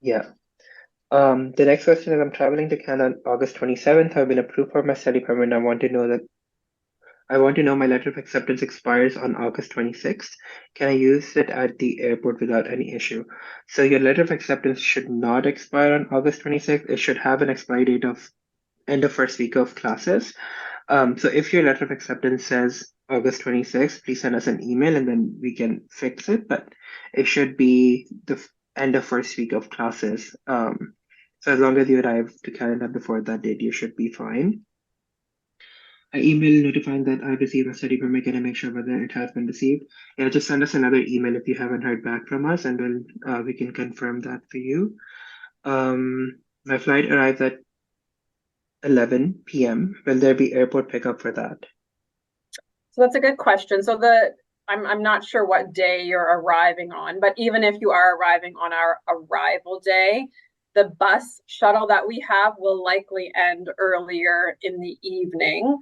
yeah. The next question is I'm traveling to Canada on August 27th. I've been approved for my study permit. I want to know my letter of acceptance expires on August 26th. Can I use it at the airport without any issue? So your letter of acceptance should not expire on August 26th. It should have an expiry date of end of first week of classes. So if your letter of acceptance says August 26th, please send us an email and then we can fix it. But it should be the end of first week of classes. So as long as you arrive to Canada before that date, you should be fine. An email notifying that I've received a study permit. Can I make sure whether it has been received? Yeah, just send us another email if you haven't heard back from us, and we can confirm that for you. My flight arrives at 11 p.m. Will there be airport pickup for that? So that's a good question. So I'm not sure what day you're arriving on, but even if you are arriving on our arrival day, the bus shuttle that we have will likely end earlier in the evening.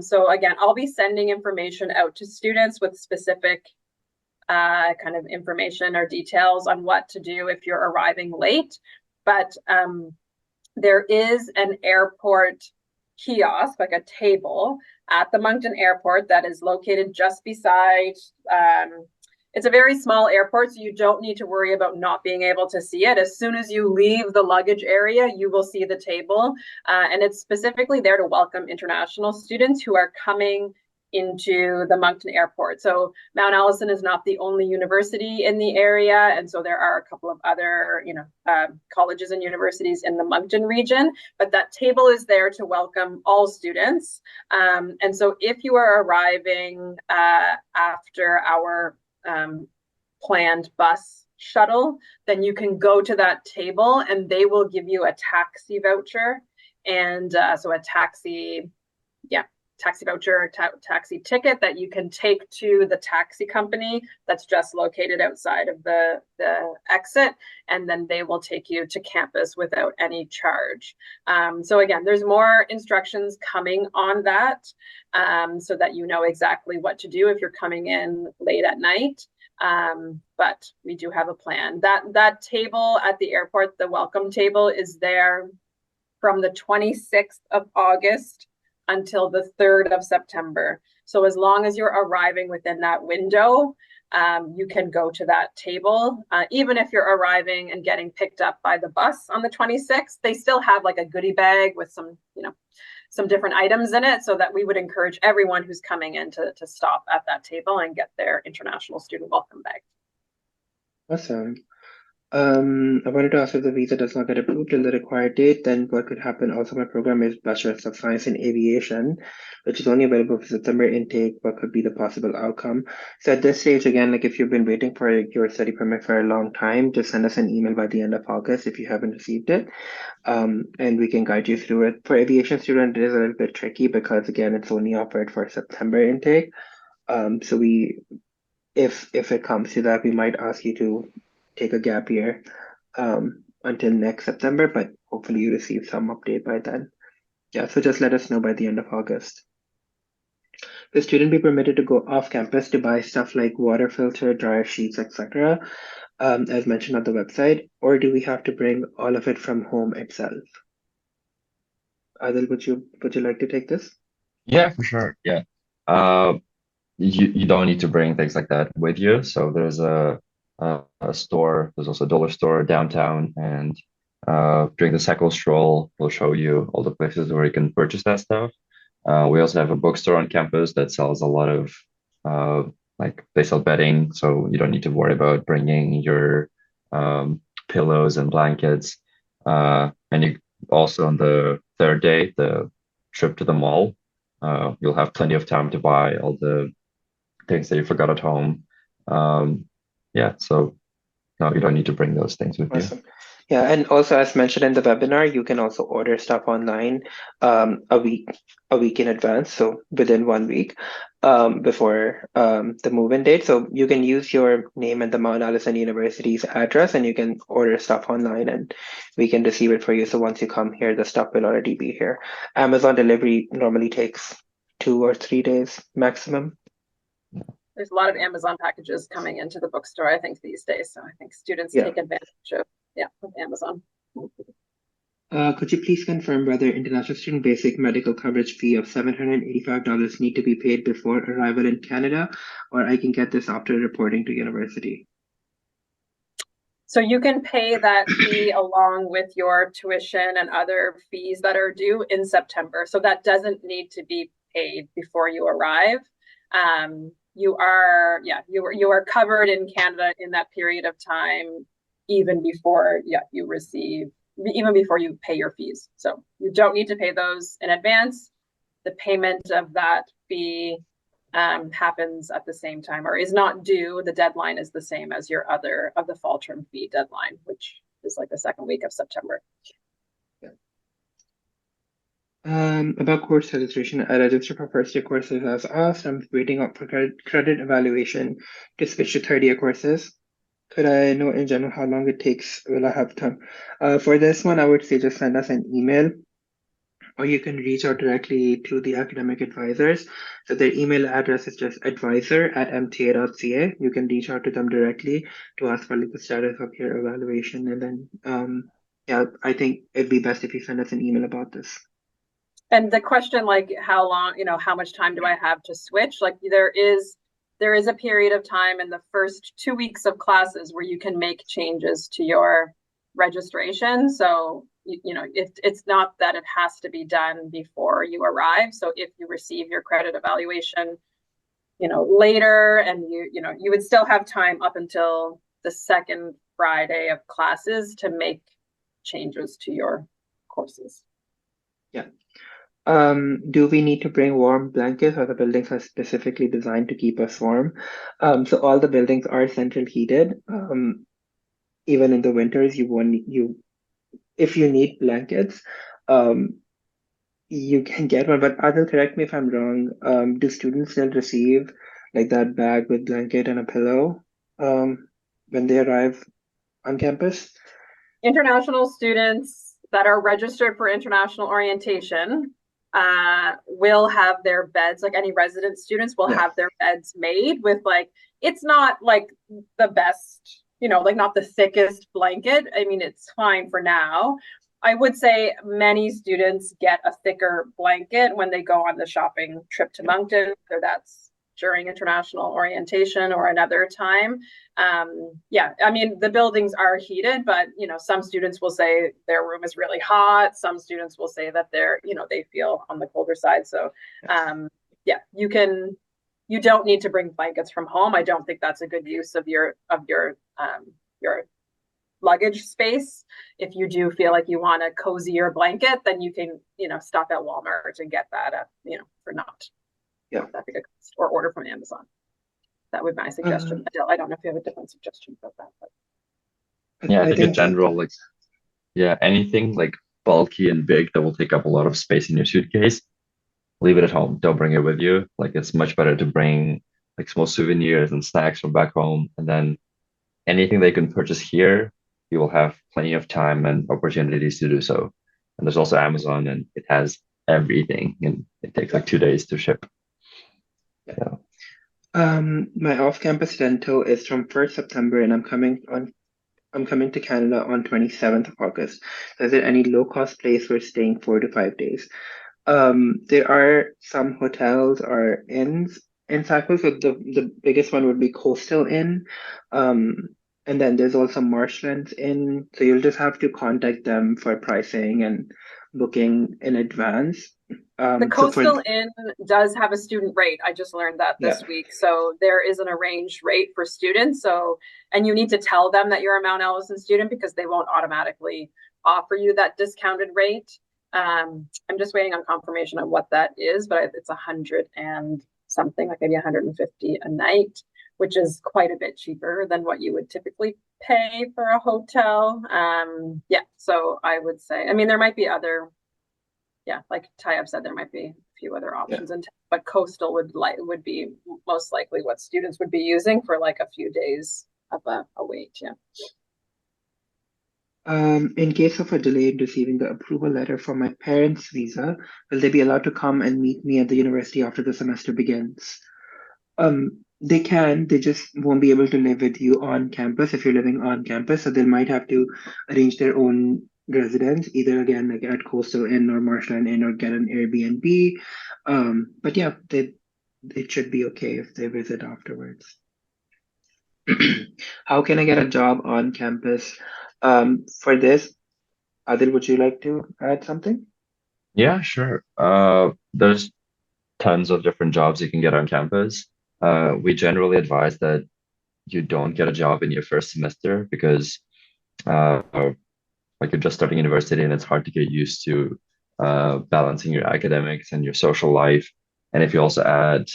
So again, I'll be sending information out to students with specific kind of information or details on what to do if you're arriving late. But there is an airport kiosk, like a table at the Moncton Airport that is located just beside. It's a very small airport, so you don't need to worry about not being able to see it. As soon as you leave the luggage area, you will see the table. And it's specifically there to welcome international students who are coming into the Moncton Airport. So Mount Allison is not the only university in the area, and so there are a couple of other, colleges and universities in the Moncton region. But that table is there to welcome all students. And so if you are arriving after our planned bus shuttle, then you can go to that table and they will give you a taxi voucher, and so a taxi voucher, taxi ticket that you can take to the taxi company that's just located outside of the exit, and then they will take you to campus without any charge. So again, there's more instructions coming on that, so that you know exactly what to do if you're coming in late at night. But we do have a plan. That table at the airport, the welcome table, is there from the 26th of August until the 3rd of September. So as long as you're arriving within that window, you can go to that table. Even if you're arriving and getting picked up by the bus on the 26th, they still have like a goodie bag with some different items in it, so that we would encourage everyone who's coming in to stop at that table and get their international student welcome bag. Awesome. I wanted to ask if the visa does not get approved till the required date, then what could happen? Also, my program is Bachelor of Science in Aviation, which is only available for September intake. What could be the possible outcome? So at this stage, again, like if you've been waiting for your study permit for a long time, just send us an email by the end of August if you haven't received it, and we can guide you through it. For aviation student, it is a little bit tricky because again, it's only offered for September intake. So if it comes to that, we might ask you to take a gap year until next September, but hopefully you receive some update by then. Yeah, so just let us know by the end of August. The student be permitted to go off campus to buy stuff like water filter, dryer sheets, etc., as mentioned on the website, or do we have to bring all of it from home itself? Adil, would you like to take this? Yeah, for sure. Yeah. Uh, you don't need to bring things like that with you. So there's a store. There's also a dollar store downtown, and during the cycle stroll, we'll show you all the places where you can purchase that stuff. We also have a bookstore on campus that sells a lot of like they sell bedding, so you don't need to worry about bringing your pillows and blankets. And you also on the third day, the trip to the mall, you'll have plenty of time to buy all the things that you forgot at home. Um, yeah, so no, you don't need to bring those things with you. Awesome. Yeah, and also as mentioned in the webinar, you can also order stuff online a week in advance, so within 1 week before the move-in date. So you can use your name and the Mount Allison University's address, and you can order stuff online, and we can receive it for you. So once you come here, the stuff will already be here. Amazon delivery normally takes 2 or 3 days maximum. There's a lot of Amazon packages coming into the bookstore, I think, these days. So I think students Yeah. take advantage of Amazon. Could you please confirm whether international student basic medical coverage fee of $785 need to be paid before arrival in Canada, or I can get this after reporting to university? So you can pay that fee along with your tuition and other fees that are due in September. So that doesn't need to be paid before you arrive. You are covered in Canada in that period of time, even before even before you pay your fees. So you don't need to pay those in advance. The payment of that fee happens at the same time or is not due. The deadline is the same as your other of the fall term fee deadline, which is like the second week of September. About course registration, I registered for first year courses as asked. I'm waiting up for credit evaluation to switch to third year courses. Could I know in general how long it takes? Will I have time? For this one, I would say just send us an email, or you can reach out directly to the academic advisors. So their email address is just advisor@mta.ca. You can reach out to them directly to ask for like the status of your evaluation. And then, yeah, I think it'd be best if you send us an email about this. And the question, like how long, how much time do I have to switch? Like there is a period of time in the first 2 weeks of classes where you can make changes to your registration. So, it's not that it has to be done before you arrive. So if you receive your credit evaluation, later, and you would still have time up until the second Friday of classes to make changes to your courses. Yeah. Do we need to bring warm blankets, or the buildings are specifically designed to keep us warm? So all the buildings are central heated. Even in the winters, if you need blankets, you can get one. But Adil, correct me if I'm wrong. Do students still receive like that bag with blanket and a pillow when they arrive on campus? International students that are registered for international orientation will have their beds, like any resident students will have their beds made with it's not like the best, like not the thickest blanket. I mean, it's fine for now. I would say many students get a thicker blanket when they go on the shopping trip to Moncton, whether that's during international orientation or another time. I mean, the buildings are heated, but some students will say their room is really hot. Some students will say that they feel on the colder side. So you don't need to bring blankets from home. I don't think that's a good use of your luggage space. If you do feel like you want a cozier blanket, then you can, stop at Walmart and get that at, for not that big a cost, or order from Amazon. That would be my suggestion. I don't know if you have a different suggestion about that, but Yeah, I think in general, like, anything like bulky and big that will take up a lot of space in your suitcase, leave it at home. Don't bring it with you. Like, it's much better to bring like small souvenirs and snacks from back home, and then anything they can purchase here, you will have plenty of time and opportunities to do so. And there's also Amazon, and it has everything, and it takes like 2 days to ship. So. My off-campus dental is from 1st September, and I'm coming to Canada on 27th of August. So is there any low-cost place for staying 4 to 5 days? There are some hotels or inns in Cyprus. So the biggest one would be Coastal Inn. And then there's also Marshlands Inn. So you'll just have to contact them for pricing and booking in advance. The Coastal Inn does have a student rate. I just learned that this week. So there is an arranged rate for students. And you need to tell them that you're a Mount Allison student, because they won't automatically offer you that discounted rate. I'm just waiting on confirmation on what that is, but it's 100 and something, like maybe 150 a night, which is quite a bit cheaper than what you would typically pay for a hotel. So I would say, there might be other, like Tayyab said, there might be a few other options, but Coastal would be most likely what students would be using for like a few days of a wait. In case of a delay in receiving the approval letter for my parents' visa, will they be allowed to come and meet me at the university after the semester begins? They can, they just won't be able to live with you on campus if you're living on campus. So they might have to arrange their own residence, either again like at Coastal Inn or Marshland Inn, or get an Airbnb. But yeah, it should be okay if they visit afterwards. How can I get a job on campus? For this, Adil, would you like to add something? Yeah, sure. There's tons of different jobs you can get on campus. We generally advise that you don't get a job in your first semester, because like you're just starting university and it's hard to get used to balancing your academics and your social life. And if you also add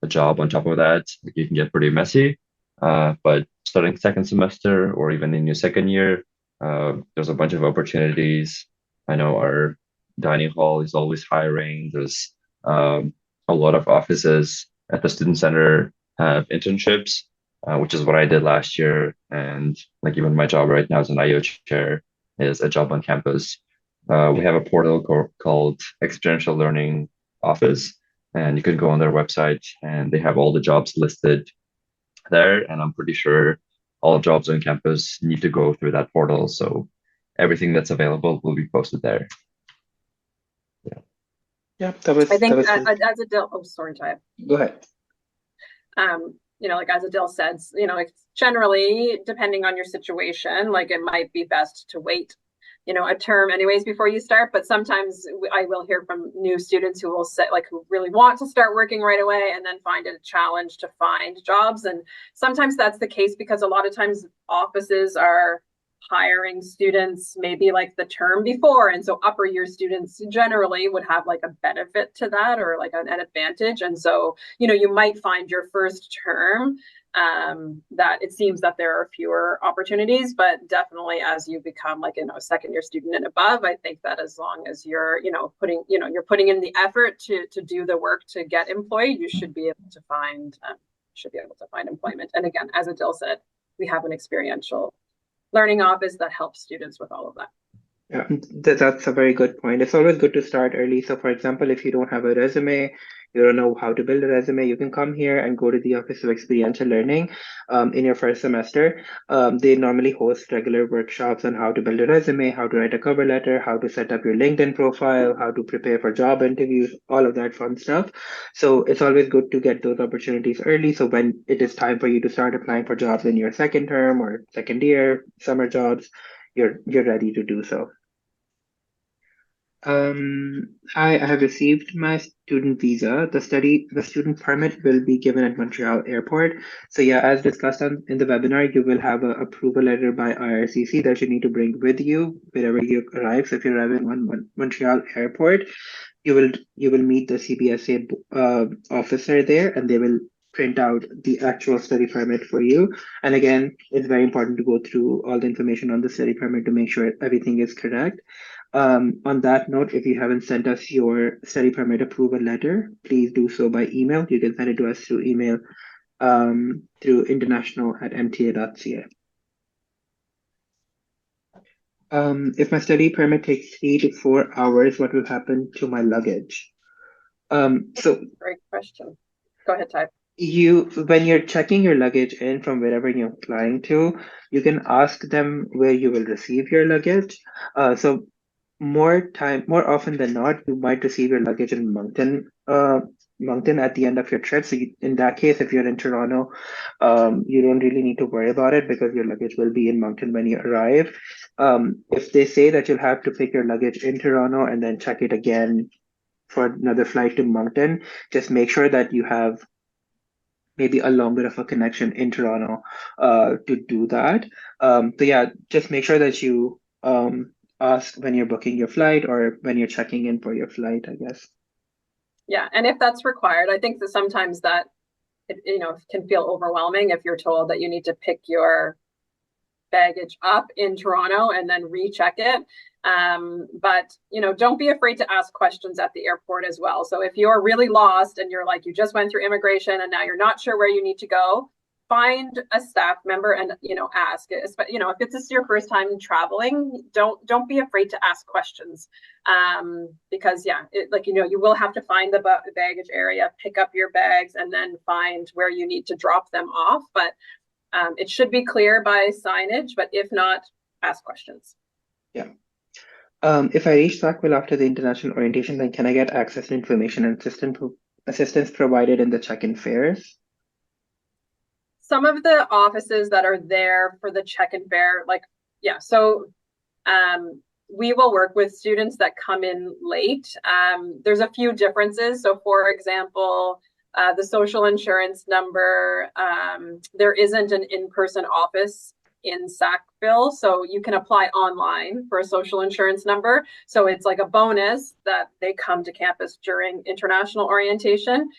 a job on top of that, like, you can get pretty messy. But starting second semester or even in your second year, there's a bunch of opportunities. I know our dining hall is always hiring. There's a lot of offices at the student center have internships, which is what I did last year. And like even my job right now as an IO chair is a job on campus. We have a portal called Experiential Learning Office, and you can go on their website and they have all the jobs listed there. And I'm pretty sure all jobs on campus need to go through that portal. So everything that's available will be posted there. Yeah, that was. I think as Adil, oh, sorry, Tayyab. Go ahead. Like as Adil said, like generally, depending on your situation, like it might be best to wait, a term anyways before you start. But sometimes I will hear from new students who will say, like, who really want to start working right away and then find it a challenge to find jobs. And sometimes that's the case because a lot of times offices are hiring students maybe like the term before, and so upper year students generally would have like a benefit to that, or like an advantage. And so you might find your first term that it seems that there are fewer opportunities, but definitely as you become like a second year student and above, I think that as long as you're putting in the effort to do the work to get employed, you should be able to find employment. And again, as Adil said, we have an experiential learning office that helps students with all of that. Yeah, that's a very good point. It's always good to start early. So, for example, if you don't have a resume, you don't know how to build a resume, you can come here and go to the Office of Experiential Learning in your first semester. They normally host regular workshops on how to build a resume, how to write a cover letter, how to set up your LinkedIn profile, how to prepare for job interviews, all of that fun stuff. So it's always good to get those opportunities early. So when it is time for you to start applying for jobs in your second term or second year, summer jobs, you're ready to do so. I have received my student visa. The student permit will be given at Montreal Airport. So yeah, as discussed in the webinar, you will have a approval letter by IRCC that you need to bring with you wherever you arrive. So if you're arriving on Montreal Airport, you will meet the CBSA officer there, and they will print out the actual study permit for you. And again, it's very important to go through all the information on the study permit to make sure everything is correct. On that note, if you haven't sent us your study permit approval letter, please do so by email. You can send it to us through email through international@mta.ca. If my study permit takes 3 to 4 hours, what will happen to my luggage? So Great question. Go ahead, Ty. when you're checking your luggage in from wherever you're flying to, you can ask them where you will receive your luggage. So more often than not, you might receive your luggage in Moncton at the end of your trip. So in that case, if you're in Toronto, you don't really need to worry about it because your luggage will be in Moncton when you arrive. If they say that you'll have to pick your luggage in Toronto and then check it again for another flight to Moncton, just make sure that you have maybe a longer of a connection in Toronto to do that. So yeah, just make sure that you ask when you're booking your flight or when you're checking in for your flight, I guess. Yeah, and if that's required, I think that sometimes that can feel overwhelming if you're told that you need to pick your baggage up in Toronto and then recheck it. But don't be afraid to ask questions at the airport as well. So if you're really lost and you're like, you just went through immigration and now you're not sure where you need to go, find a staff member and ask it. If it's your first time traveling, don't be afraid to ask questions, because you will have to find the baggage area, pick up your bags, and then find where you need to drop them off. But it should be clear by signage, but if not, ask questions. Yeah. If I reach Sackville after the international orientation, then can I get access to information and assistance provided in the check-in fares? Some of the offices that are there for the check-in fare, we will work with students that come in late. There's a few differences. So for example, the social insurance number, there isn't an in-person office in Sackville, so you can apply online for a social insurance number. So it's like a bonus that they come to campus during international orientation,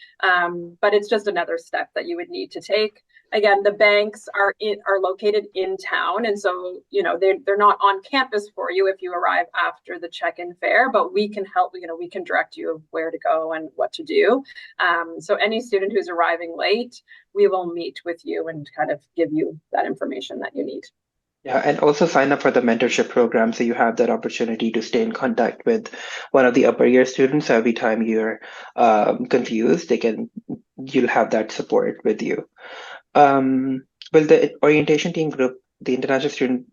but it's just another step that you would need to take. Again, the banks are located in town, and so they're not on campus for you if you arrive after the check-in fare, but we can help. We can direct you of where to go and what to do. So any student who's arriving late, we will meet with you and kind of give you that information that you need. Yeah, and also sign up for the mentorship program so you have that opportunity to stay in contact with one of the upper year students. So every time you're confused, you'll have that support with you. Will the orientation team group the international student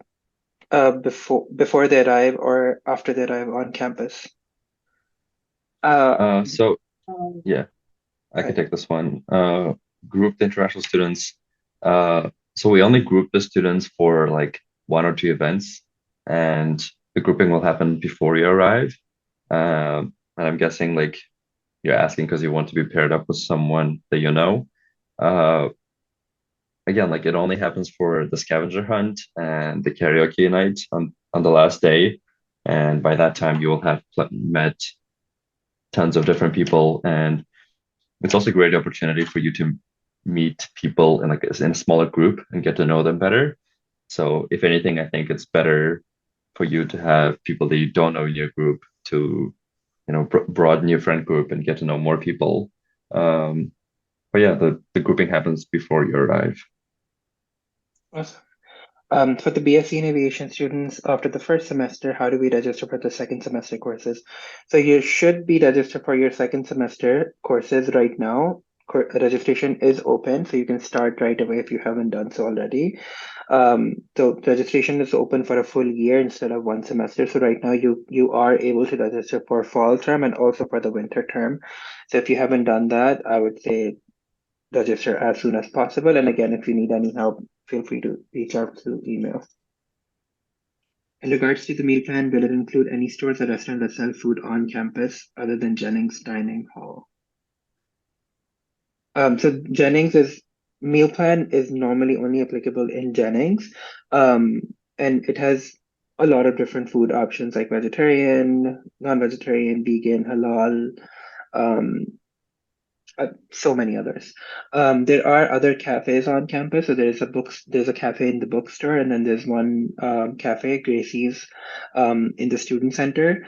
before they arrive or after they arrive on campus? So yeah, I can Right. take this one. Group the international students. So we only group the students for like 1 or 2 events, and the grouping will happen before you arrive. And I'm guessing like you're asking because you want to be paired up with someone that you know. Again, like it only happens for the scavenger hunt and the karaoke night on the last day, and by that time you will have met tons of different people, and it's also a great opportunity for you to meet people in a smaller group and get to know them better. So if anything, I think it's better for you to have people that you don't know in your group to broaden your friend group and get to know more people. But yeah, the grouping happens before you arrive. Awesome. For the BSc in aviation students, after the first semester, how do we register for the second semester courses? So you should be registered for your second semester courses right now. Registration is open, so you can start right away if you haven't done so already. So registration is open for a full year instead of 1 semester. So right now you are able to register for fall term and also for the winter term. So if you haven't done that, I would say register as soon as possible. And again, if you need any help, feel free to reach out through email. In regards to the meal plan, will it include any stores or restaurants that sell food on campus other than Jennings Dining Hall? So Jennings is meal plan is normally only applicable in Jennings, um, and it has a lot of different food options like vegetarian, non-vegetarian, vegan, halal, um, so many others. There are other cafes on campus. So there's a cafe in the bookstore, and then there's one cafe, Gracie's, in the student center.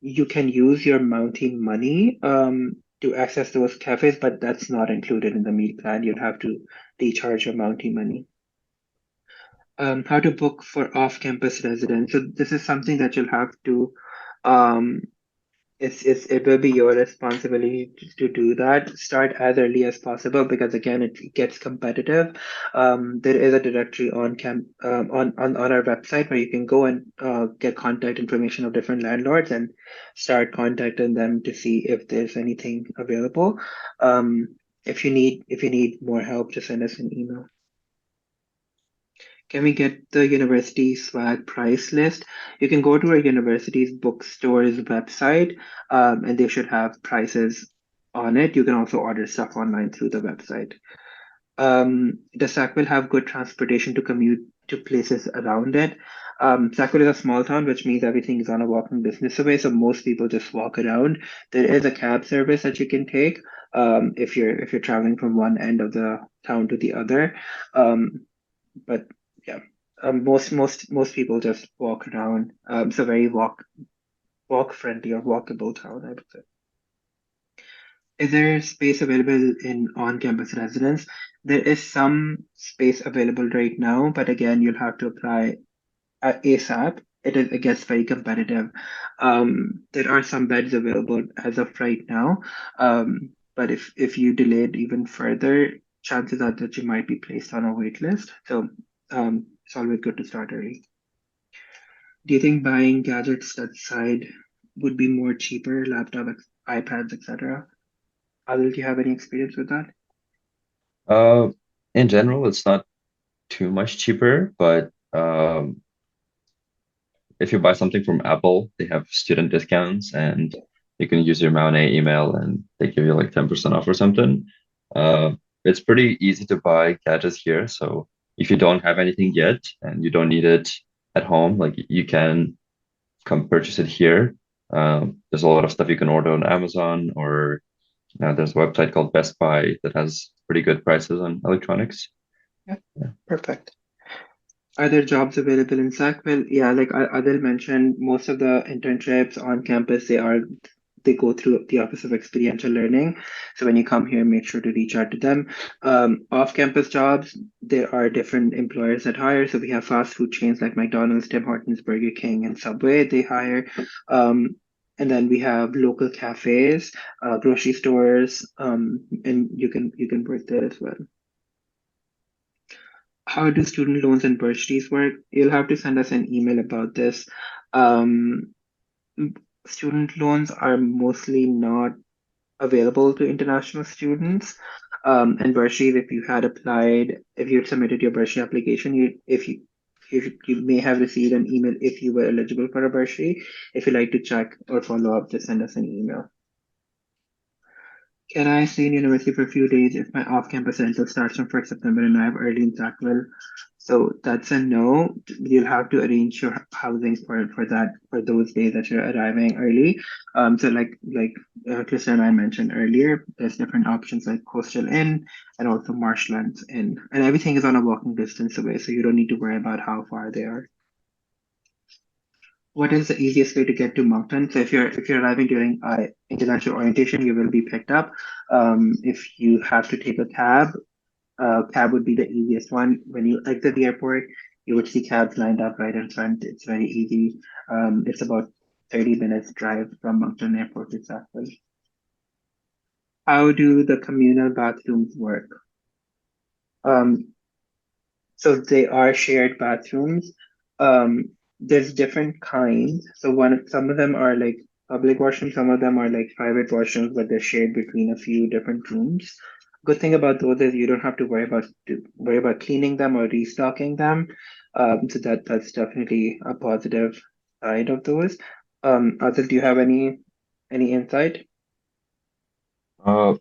You can use your mounting money to access those cafes, but that's not included in the meal plan. You'd have to recharge your mounting money. How to book for off-campus residents. So this is something that you'll have to um, it will be your responsibility to do that. Start as early as possible because again it gets competitive. There is a directory on on our website where you can go and get contact information of different landlords and start contacting them to see if there's anything available. If you need more help, just send us an email. Can we get the university swag price list? You can go to our university's bookstore's website, and they should have prices on it. You can also order stuff online through the website. Does Sackville have good transportation to commute to places around it? Sackville is a small town, which means everything is on a walking distance away, so most people just walk around. There is a cab service that you can take if you're traveling from one end of the town to the other. But yeah, most people just walk around. It's a very walk friendly or walkable town, I would say. Is there space available in on-campus residence? There is some space available right now, but again, you'll have to apply at ASAP. It gets very competitive. There are some beds available as of right now, but if you delay it even further, chances are that you might be placed on a wait list. So it's always good to start early. Do you think buying gadgets that side would be more cheaper, laptop, iPads, etc.? Adil, do you have any experience with that? Uh, in general, it's not too much cheaper, but if you buy something from Apple, they have student discounts and you can use your Mount A email and they give you like 10% off or something. It's pretty easy to buy gadgets here. So if you don't have anything yet and you don't need it at home, like you can come purchase it here. There's a lot of stuff you can order on Amazon or there's a website called Best Buy that has pretty good prices on electronics. Yeah, Yeah. perfect. Are there jobs available in Sackville? Yeah, like Adil mentioned, most of the internships on campus they go through the Office of Experiential Learning. So when you come here, make sure to reach out to them. Off-campus jobs, there are different employers that hire. So we have fast food chains like McDonald's, Tim Hortons, Burger King, and Subway. They hire. And then we have local cafes, grocery stores, and you can work there as well. How do student loans and bursaries work? You'll have to send us an email about this. Um, Student loans are mostly not available to international students. And bursaries, if you had submitted your bursary application, you may have received an email if you were eligible for a bursary. If you'd like to check or follow up, just send us an email. Can I stay in university for a few days if my off-campus rental starts from 1st September and I have early in Sackville? So that's a no. You'll have to arrange your housing for those days that you're arriving early. So like Christa and I mentioned earlier, there's different options like Coastal Inn and also Marshlands Inn, and everything is on a walking distance away, so you don't need to worry about how far they are. What is the easiest way to get to Moncton? So if you're arriving during international orientation, you will be picked up. If you have to take a cab, cab would be the easiest one. When you exit the airport, you would see cabs lined up right in front. It's very easy. It's about 30 minutes drive from Moncton Airport to Sackville. How do the communal bathrooms work? Um, So they are shared bathrooms. There's different kinds. Some of them are like public washrooms, some of them are like private washrooms, but they're shared between a few different rooms. Good thing about those is you don't have to worry about cleaning them or restocking them. So that's definitely a positive side of those. Adil, do you have any insight? Uh,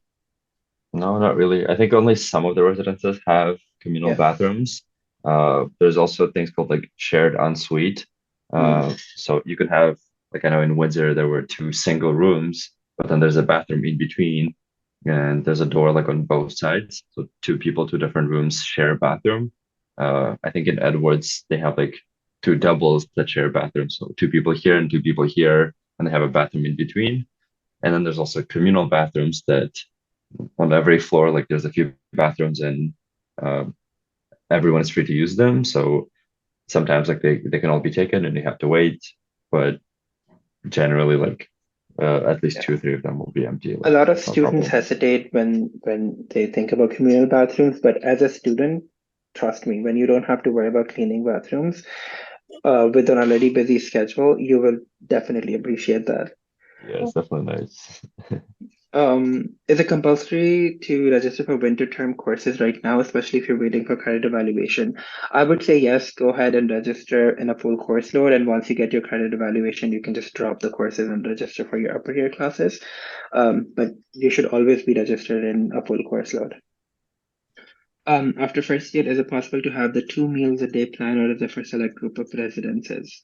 no, not really. I think only some of the residences have communal Yeah. bathrooms. There's also things called like shared ensuite. Mm. So you could have, like I know in Windsor there were two single rooms, but then there's a bathroom in between, and there's a door like on both sides. So two people, two different rooms share a bathroom. I think in Edwards they have like two doubles that share a bathroom. So two people here and two people here, and they have a bathroom in between. And then there's also communal bathrooms that on every floor, like there's a few bathrooms and um, everyone is free to use them. So sometimes like they can all be taken and you have to wait, but generally like at least Yeah. two or three of them will be empty. A Like lot of no students problem. hesitate when they think about communal bathrooms, but as a student, trust me, when you don't have to worry about cleaning bathrooms, with an already busy schedule, you will definitely appreciate that. Yeah, it's definitely nice. Is it compulsory to register for winter term courses right now, especially if you're waiting for credit evaluation? I would say yes, go ahead and register in a full course load. And once you get your credit evaluation, you can just drop the courses and register for your upper year classes. But you should always be registered in a full course load. After first year, is it possible to have the 2 meals a day plan, or is it for select group of residences?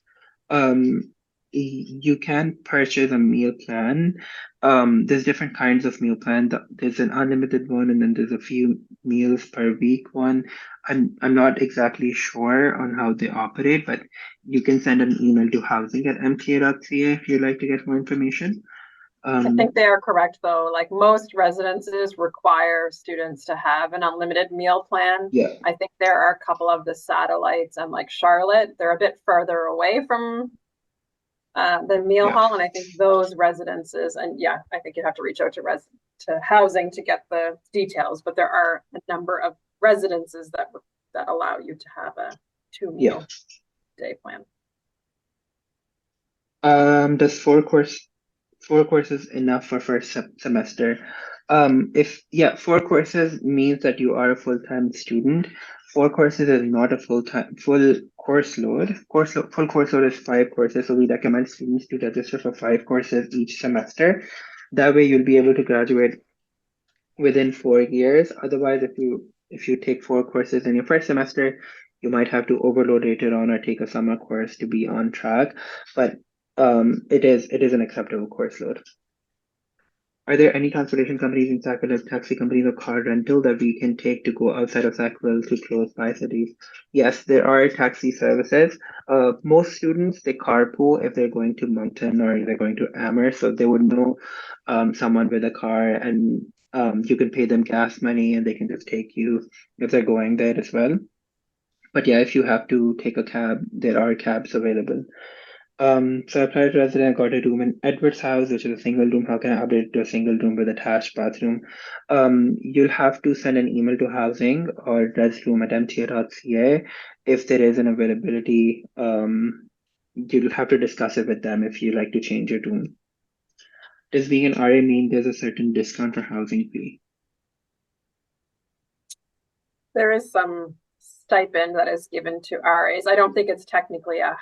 Um, you can purchase a meal plan. There's different kinds of meal plan. There's an unlimited one, and then there's a few meals per week one. I'm not exactly sure on how they operate, but you can send an email to housing@mta.ca if you'd like to get more information. I think Um, they are correct, though. Like most residences require students to have an unlimited meal plan. yeah, I think there are a couple of the satellites and like Charlotte, they're a bit further away from the meal yeah. hall, and I think those residences, and yeah, I think you have to reach out to housing to get the details. But there are a number of residences that allow you to have a two Yeah. meal day plan. Does four courses enough for first semester? If yeah, four courses means that you are a full-time student. Four courses is not a full course load. Full course load is 5 courses, so we recommend students to register for 5 courses each semester. That way, you'll be able to graduate within 4 years. Otherwise, if you take 4 courses in your first semester, you might have to overload later on or take a summer course to be on track. But it is an acceptable course load. Are there any transportation companies in Sackville, like taxi companies or car rental, that we can take to go outside of Sackville to close by cities? Yes, there are taxi services. Most students they carpool if they're going to Moncton or they're going to Amherst, so they would know someone with a car, and you can pay them gas money, and they can just take you if they're going there as well. But yeah, if you have to take a cab, there are cabs available. So I applied to resident, got a room in Edward's house, which is a single room. How can I update it to a single room with attached bathroom? You'll have to send an email to housing or restroom@mta.ca if there is an availability. You'll have to discuss it with them if you like to change your room. Does being an RA mean there's a certain discount for housing fee? There is some stipend that is given to RAs. I don't think it's technically a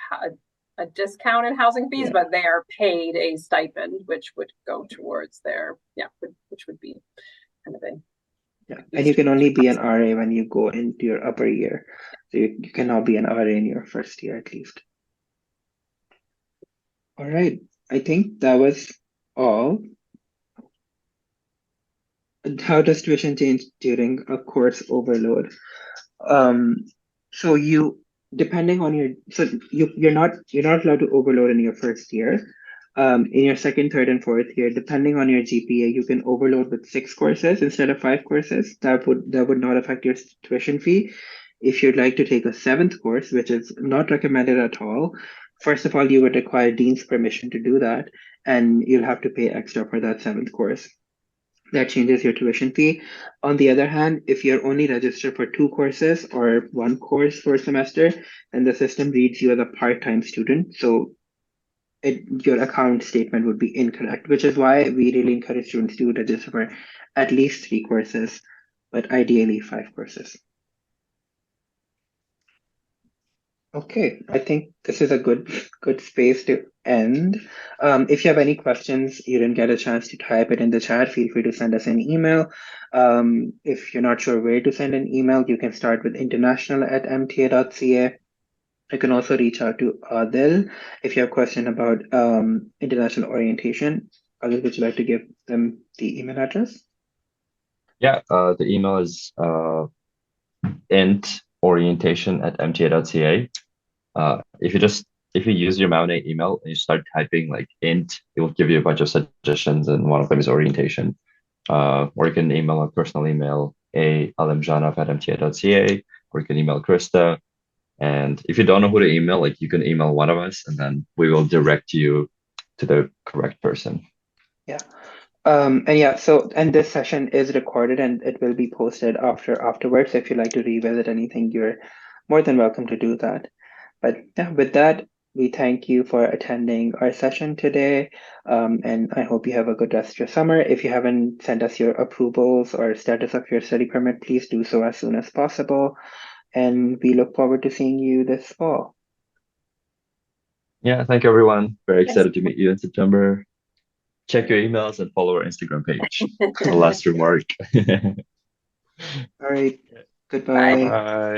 discount in housing fees, Yeah, but they are paid a stipend, which would go towards their, which would be kind of a yeah. And you used can only be an towards. RA when you go into your upper year. So you cannot be an RA in your first year at least. All right. I think that was all. How does tuition change during a course overload? Um, so you, depending on your, so you're not allowed to overload in your first year. In your second, third, and fourth year, depending on your GPA, you can overload with 6 courses instead of 5 courses. That would not affect your tuition fee. If you'd like to take a seventh course, which is not recommended at all, first of all, you would require dean's permission to do that, and you'll have to pay extra for that seventh course. That changes your tuition fee. On the other hand, if you're only registered for 2 courses or 1 course for a semester, then the system reads you as a part-time student. So your account statement would be incorrect, which is why we really encourage students to register for at least 3 courses, but ideally 5 courses. Okay, I think this is a good space to end. If you have any questions, you didn't get a chance to type it in the chat, feel free to send us an email. If you're not sure where to send an email, you can start with international@mta.ca. You can also reach out to Adil if you have a question about international orientation. Adil, would you like to give them the email address? Yeah, the email is intorientation@mta.ca. If you use your Mount email and you start typing like int, it will give you a bunch of suggestions, and one of them is orientation. Or you can email a personal email, alimzhanov@mta.ca, or you can email Christa. And if you don't know who to email, like you can email one of us, and then we will direct you to the correct person. Yeah. And this session is recorded and it will be posted afterwards. If you'd like to revisit anything, you're more than welcome to do that. But yeah, with that, we thank you for attending our session today. And I hope you have a good rest of your summer. If you haven't sent us your approvals or status of your study permit, please do so as soon as possible. And we look forward to seeing you this fall. Yeah, thank you, everyone. Very excited to meet you in September. Check your emails and follow our Instagram page. A last remark. All right. Bye. Goodbye. Bye.